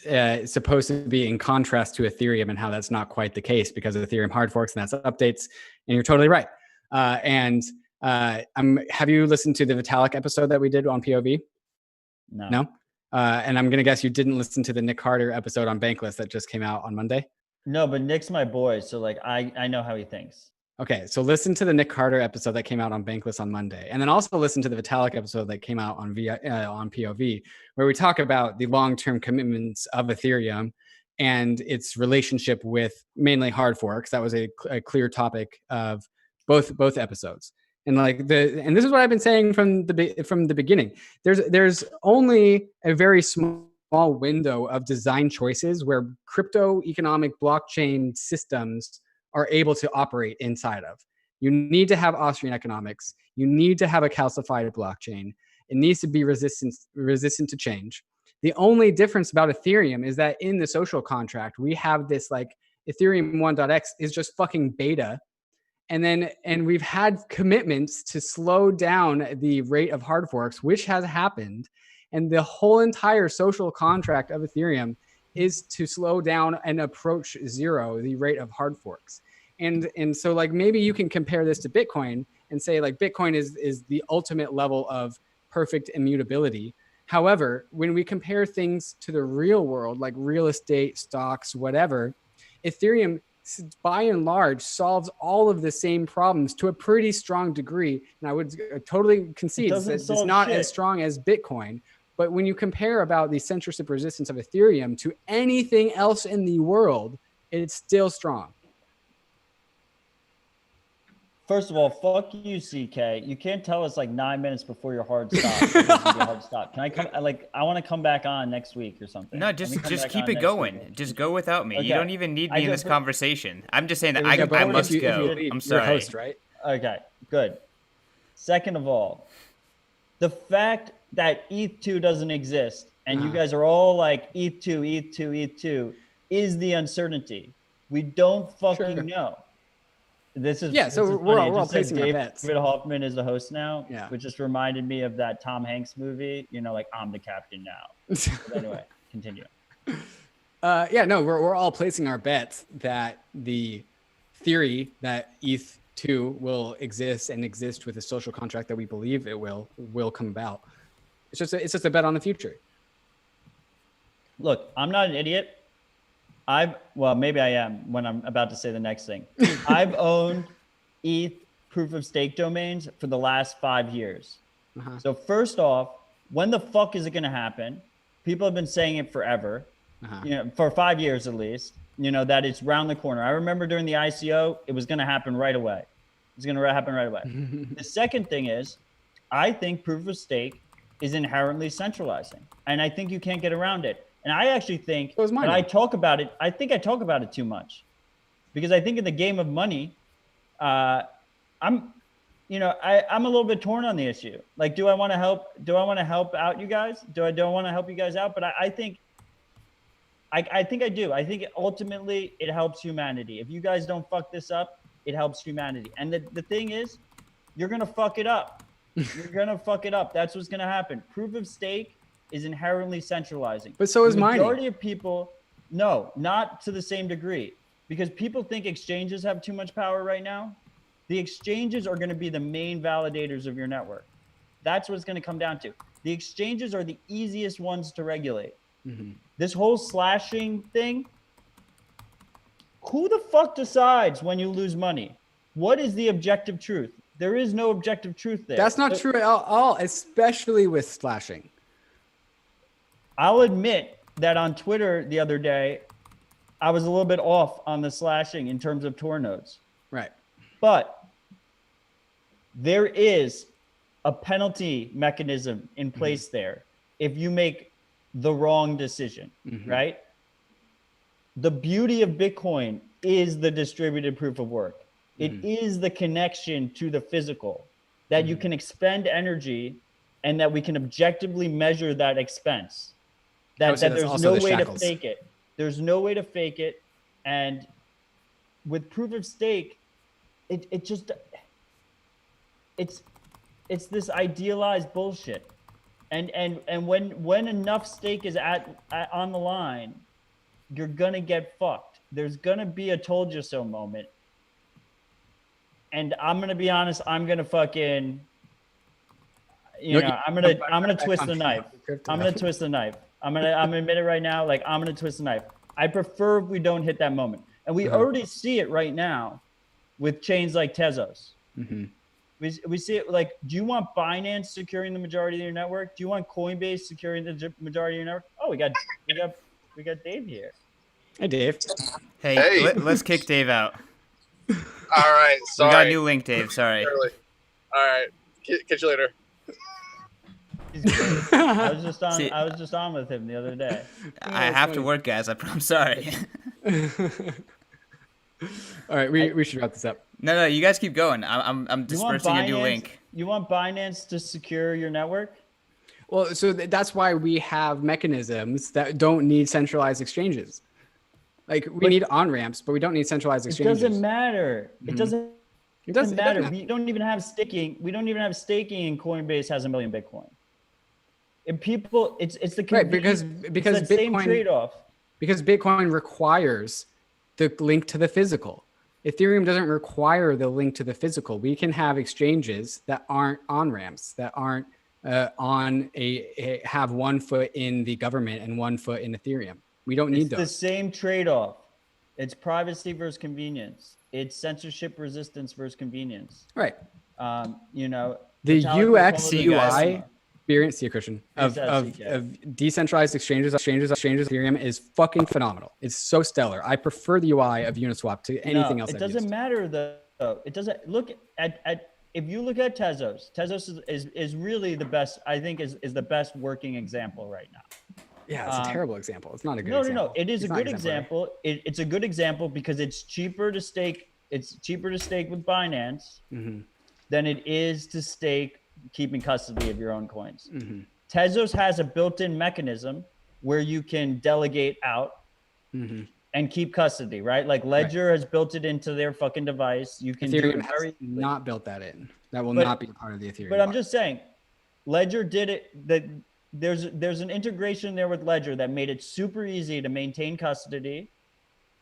supposed to be in contrast to Ethereum and how that's not quite the case because of Ethereum hard forks and that's updates. And you're totally right. Have you listened to the Vitalik episode that we did on POV? No? And I'm going to guess you didn't listen to the Nick Carter episode on Bankless that just came out on Monday? No, but Nick's my boy. So like, I know how he thinks. Okay. So listen to the Nick Carter episode that came out on Bankless on Monday. And then also listen to the Vitalik episode that came out on POV, where we talk about the long-term commitments of Ethereum and its relationship with mainly hard forks. That was a clear topic of both episodes. And and this is what I've been saying from the beginning. There's only a very small window of design choices where crypto economic blockchain systems are able to operate inside of. You need to have Austrian economics. You need to have a calcified blockchain. It needs to be resistant to change. The only difference about Ethereum is that in the social contract, we have this like Ethereum 1.x is just fucking beta. And we've had commitments to slow down the rate of hard forks, which has happened. And the whole entire social contract of Ethereum is to slow down and approach zero, the rate of hard forks. And so like maybe you can compare this to Bitcoin and say like Bitcoin is the ultimate level of perfect immutability. However, when we compare things to the real world, like real estate, stocks, whatever, Ethereum by and large solves all of the same problems to a pretty strong degree. And I would totally concede that it's not as strong as Bitcoin. But when you compare about the censorship resistance of Ethereum to anything else in the world, it's still strong. First of all, fuck you, CK. You can't tell us like 9 minutes before your hard stop. It's gonna be a hard stop. Can I come? I want to come back on next week or something. No, just keep it going. Just go without me. Okay. You don't even need me in this conversation. I'm just saying that Yeah, I must if go. leave, I'm sorry. You're host, right? Okay, good. Second of all, the fact that ETH2 doesn't exist and you guys are all like ETH2, ETH2, ETH2 is the uncertainty. We don't fucking know. This is So we're all placing our bets. David Hoffman is the host now, Yeah. which just reminded me of that Tom Hanks movie. You know, like I'm the captain now. But anyway, continue. We're all placing our bets that the theory that ETH2 will exist and exist with a social contract that we believe it will come about. It's just a bet on the future. Look, I'm not an idiot. Maybe I am when I'm about to say the next thing. I've owned ETH proof of stake domains for the last 5 years. So first off, when the fuck is it going to happen? People have been saying it forever, for 5 years at least, that it's round the corner. I remember during the ICO, it was going to happen right away. It's going to happen right away. The second thing is, I think proof of stake is inherently centralizing, and I think you can't get around it. And I actually think that I talk about it. I think I talk about it too much, because I think in the game of money, I'm a little bit torn on the issue. Like, do I want to help? Do I want to help out you guys? Do I want to help you guys out? But I think I do. I think ultimately it helps humanity. If you guys don't fuck this up, it helps humanity. And the thing is, you're gonna fuck it up. You're gonna fuck it up. That's what's gonna happen. Proof of stake is inherently centralizing. But so is mining. The majority of people, no, not to the same degree, because people think exchanges have too much power right now. The exchanges are going to be the main validators of your network. That's what it's going to come down to. The exchanges are the easiest ones to regulate. This whole slashing thing, who the fuck decides when you lose money? What is the objective truth? There is no objective truth there. That's not true at all, especially with slashing. I'll admit that on Twitter the other day, I was a little bit off on the slashing in terms of Tor nodes. Right. But there is a penalty mechanism in place there if you make the wrong decision, right? The beauty of Bitcoin is the distributed proof of work. It is the connection to the physical, that you can expend energy and that we can objectively measure that expense. That there's no way to fake it. There's no way to fake it. And with proof of stake, it's this idealized bullshit. And when enough stake is on the line, you're gonna get fucked. There's gonna be a told you so moment. And I'm gonna be honest, I'm gonna fucking I'm gonna twist the knife. I'm gonna twist the knife. I'm gonna admit it right now. Like, I'm gonna twist the knife. I prefer we don't hit that moment, and we already see it right now with chains like Tezos. We see it. Like, do you want Binance securing the majority of your network? Do you want Coinbase securing the majority of your network? Oh, we got Dave here. Hey, Dave. Hey. Let's kick Dave out. All right. Sorry. We got a new link, Dave. Sorry. All right. Catch you later. He's great. I was just on with him the other day. I have to work, guys. I'm sorry. All right, we should wrap this up. No, you guys keep going. I'm dispersing a new link. You want Binance to secure your network? Well, so that's why we have mechanisms that don't need centralized exchanges. Like, we need on-ramps, but we don't need centralized exchanges. It doesn't matter. It doesn't matter. We don't even have staking. We don't even have staking, and Coinbase has 1 million Bitcoin. And people, it's the right, because Bitcoin, same trade-off. Because Bitcoin requires the link to the physical. Ethereum doesn't require the link to the physical. We can have exchanges that aren't on ramps, that aren't have 1 foot in the government and 1 foot in Ethereum. We don't need those. It's the same trade-off. It's privacy versus convenience. It's censorship resistance versus convenience. Right. The UX UI experience, Christian, of decentralized exchanges, Ethereum is fucking phenomenal. It's so stellar. I prefer the UI of Uniswap to anything else. It doesn't matter though. it doesn't look at if you look at Tezos is really the best, I think is the best working example right now. Yeah, it's a terrible example. It's not a good No, example. it is It's a not good exemplary. example. It's a good example because it's cheaper to stake with Binance than it is to stake keeping custody of your own coins. Tezos has a built-in mechanism where you can delegate out and keep custody, right? Like Ledger has built it into their fucking device. You can do Ethereum it has very not built that in. That will But- not be a part of the Ethereum. But I'm block. just saying, Ledger did it. That there's an integration there with Ledger that made it super easy to maintain custody,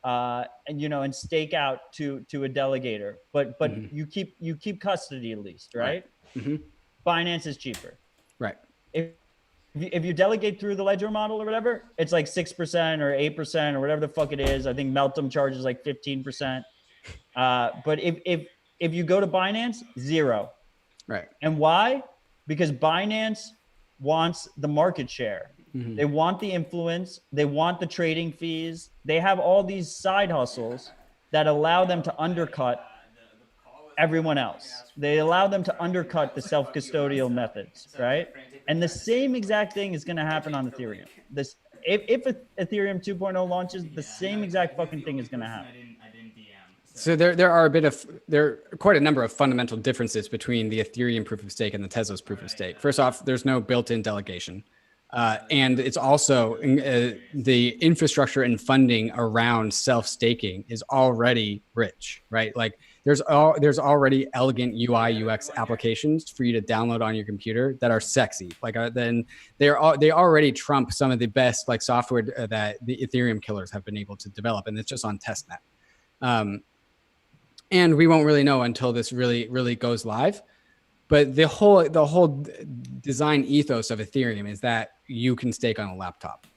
and and stake out to a delegator. But you keep custody at least, right? Binance is cheaper. Right. If you delegate through the Ledger model or whatever, it's like 6% or 8% or whatever the fuck it is. I think Meltem charges like 15%. But if you go to Binance, 0. Right. And why? Because Binance wants the market share. They want the influence. They want the trading fees. They have all these side hustles that allow them to undercut everyone else. They allow them to undercut the self-custodial methods, right? And the same exact thing is going to happen on Ethereum. If Ethereum 2.0 launches, the same exact fucking thing is going to happen. So there are quite a number of fundamental differences between the Ethereum proof of stake and the Tezos proof of stake. First off, there's no built-in delegation. And it's also the infrastructure and funding around self-staking is already rich, right? Like there's already elegant UI UX applications for you to download on your computer that are sexy. Like then they already trump some of the best like software that the Ethereum killers have been able to develop, and it's just on testnet. And we won't really know until this really goes live. But the whole design ethos of Ethereum is that you can stake on a laptop,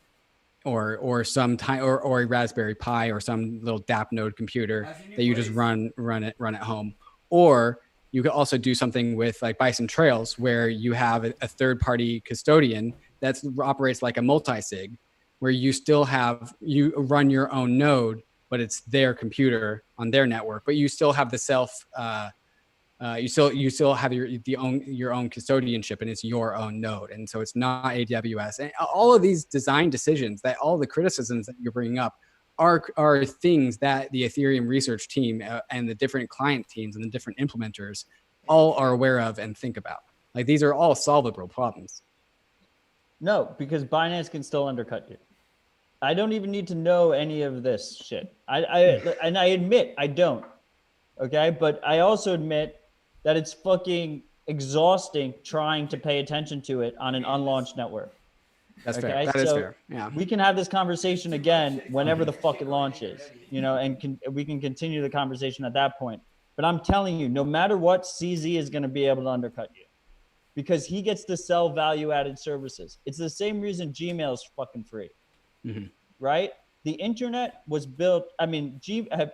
or some time or a Raspberry Pi or some little DApp node computer that you just run at home. Or you could also do something with like Bison Trails, where you have a third party custodian that operates like a multi-sig, where you run your own node, but it's their computer on their network, but you still have the you still have your own custodianship, and it's your own node, and so it's not AWS. And all of these design decisions, that all the criticisms that you're bringing up, are things that the Ethereum research team and the different client teams and the different implementers all are aware of and think about. Like these are all solvable problems. No, because Binance can still undercut you. I don't even need to know any of this shit. And I admit I don't. Okay, but I also admit that it's fucking exhausting trying to pay attention to it on an unlaunched network. That's fair. That is fair. Yeah. We can have this conversation again whenever the fuck it launches, and we can continue the conversation at that point. But I'm telling you, no matter what, CZ is going to be able to undercut you because he gets to sell value-added services. It's the same reason Gmail is fucking free, right? The internet was built. I mean,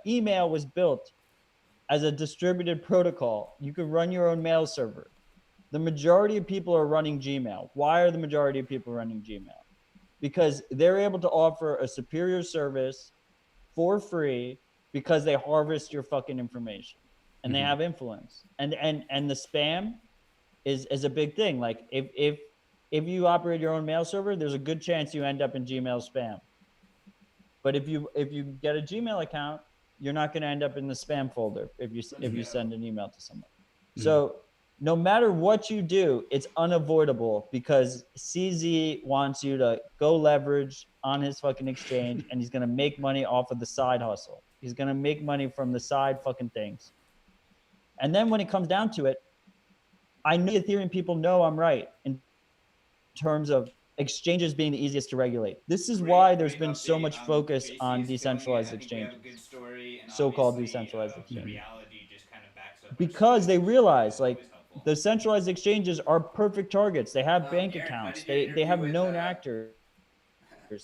email was built as a distributed protocol. You could run your own mail server. The majority of people are running Gmail. Why are the majority of people running Gmail? Because they're able to offer a superior service for free because they harvest your fucking information and they have influence. And the spam is a big thing. Like if you operate your own mail server, there's a good chance you end up in Gmail spam. But if you get a Gmail account, you're not going to end up in the spam folder if you send an email to someone. So no matter what you do, it's unavoidable because CZ wants you to go leverage on his fucking exchange, and he's going to make money off of the side hustle. He's going to make money from the side fucking things. And then when it comes down to it, I know Ethereum people know I'm right in terms of exchanges being the easiest to regulate. This is why there's been so much focus on decentralized exchanges, so-called decentralized exchanges. Because they realize like the centralized exchanges are perfect targets. They have bank accounts. They have known actors.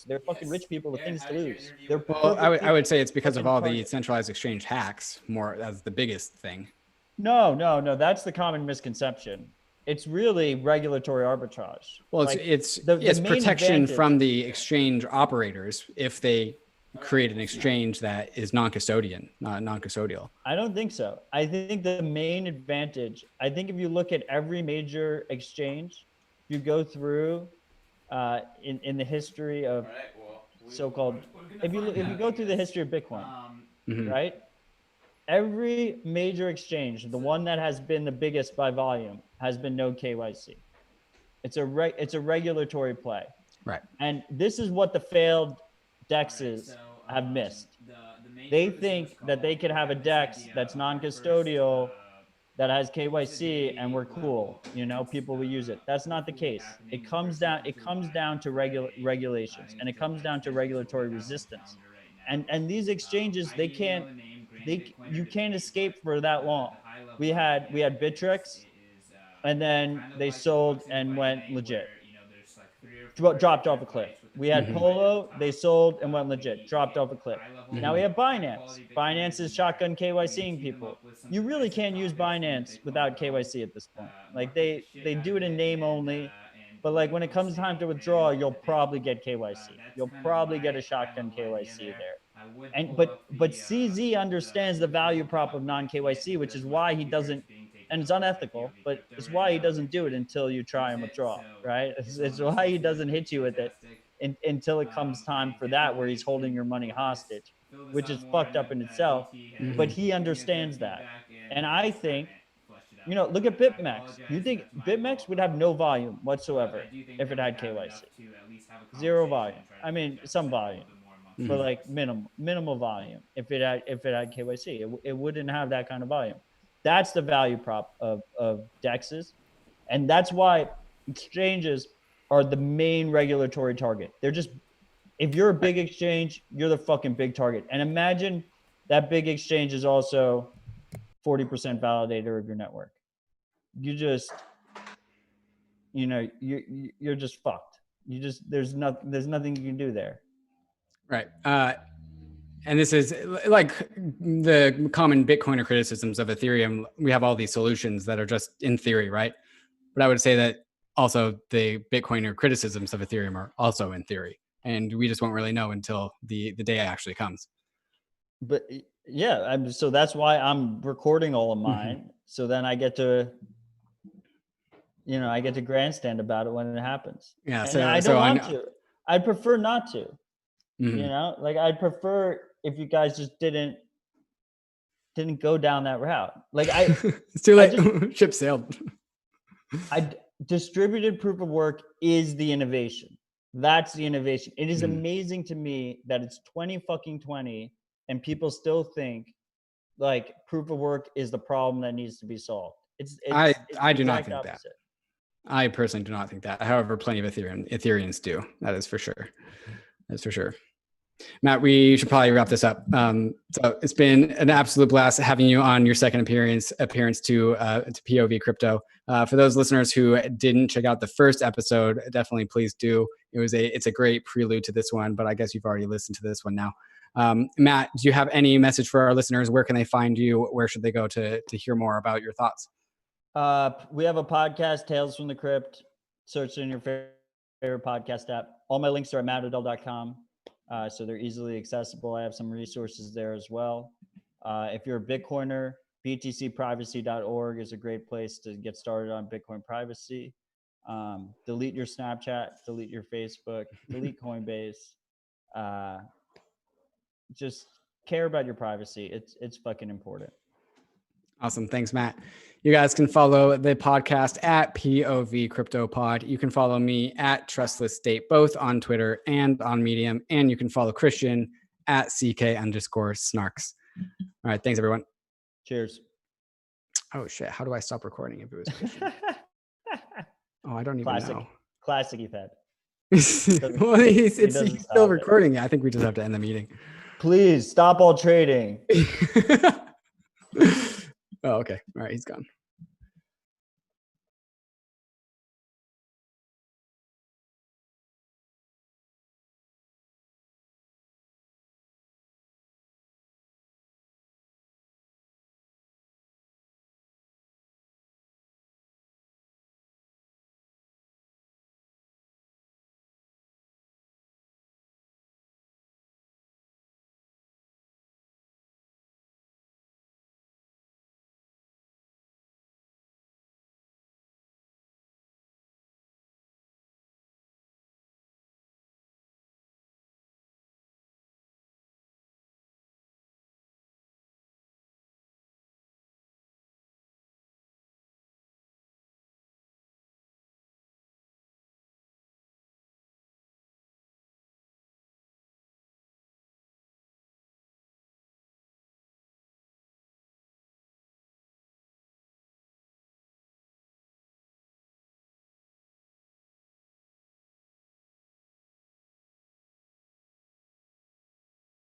They're fucking rich people with things to lose. Well, I would say it's because of all the centralized exchange hacks more as the biggest thing. No. That's the common misconception. It's really regulatory arbitrage. Well, like, it's the main protection advantage from the exchange operators if they create an exchange that is non-custodial. I don't think so. I think the main advantage, I think if you look at every major exchange, you go through in the history of so-called, if you go through the history of Bitcoin, right? Every major exchange, the one that has been the biggest by volume, has been no KYC. It's a regulatory play. Right. And this is what the failed DEXs have missed. They think that they could have a DEX that's non-custodial, that has KYC, and we're cool. You know, people will use it. That's not the case. It comes down to regulations, and it comes down to regulatory resistance. And these exchanges, you can't escape for that long. We had Bittrex, and then they sold and went legit. Dropped off a cliff. We had Polo, they sold and went legit, dropped off a cliff. Now we have Binance. Binance is shotgun KYCing people. You really can't use Binance without KYC at this point. Like they do it in name only, but like when it comes time to withdraw, you'll probably get KYC. You'll probably get a shotgun KYC there. And but CZ understands the value prop of non-KYC, which is why he doesn't, and it's unethical, but it's why he doesn't do it until you try and withdraw, right? It's why he doesn't hit you with it until it comes time for that, where he's holding your money hostage, which is fucked up in itself. But he understands that. And I think, you know, look at BitMEX. You think BitMEX would have no volume whatsoever if it had KYC? Zero volume. I mean, some volume, but like minimal volume. If it had KYC, it wouldn't have that kind of volume. That's the value prop of DEXs. And that's why exchanges are the main regulatory target. They're just, if you're a big exchange, you're the fucking big target. And imagine that big exchange is also 40% validator of your network. You just, you know, you're just fucked. There's nothing you can do there. Right. And this is like the common Bitcoiner criticisms of Ethereum. We have all these solutions that are just in theory, right? But I would say that also the Bitcoiner criticisms of Ethereum are also in theory. And we just won't really know until the day actually comes. But yeah, so that's why I'm recording all of mine. So then I get to, you know, I get to grandstand about it when it happens. Yeah. And So I don't want to. I'd prefer not to. You know, like I'd prefer if you guys just didn't go down that route. Like it's too late. Ship sailed. Distributed proof of work is the innovation. That's the innovation. It is amazing to me that it's 2020 and people still think like proof of work is the problem that needs to be solved. I do not think that. I personally do not think that. However, plenty of Ethereans do. That is for sure. That's for sure. Matt, we should probably wrap this up. So it's been an absolute blast having you on your second appearance to POV Crypto. For those listeners who didn't check out the first episode, definitely please do. It's a great prelude to this one, but I guess you've already listened to this one now. Matt, do you have any message for our listeners? Where can they find you? Where should they go to hear more about your thoughts? We have a podcast, Tales from the Crypt. Search in your favorite podcast app. All my links are at mattodell.com. So they're easily accessible. I have some resources there as well. If you're a Bitcoiner, btcprivacy.org is a great place to get started on Bitcoin privacy. Delete your Snapchat, delete your Facebook, delete Coinbase. Just care about your privacy. It's fucking important. Awesome. Thanks, Matt. You guys can follow the podcast at POV Crypto Pod. You can follow me at Trustless State, both on Twitter and on Medium. And you can follow Christian at CK_snarks. All right. Thanks, everyone. Cheers. Oh, shit. How do I stop recording if it was Christian? Oh, I don't even know. Classic Ethan. Well, he's still recording. I think we just have to end the meeting. Please stop all trading. Oh, okay. All right. He's gone.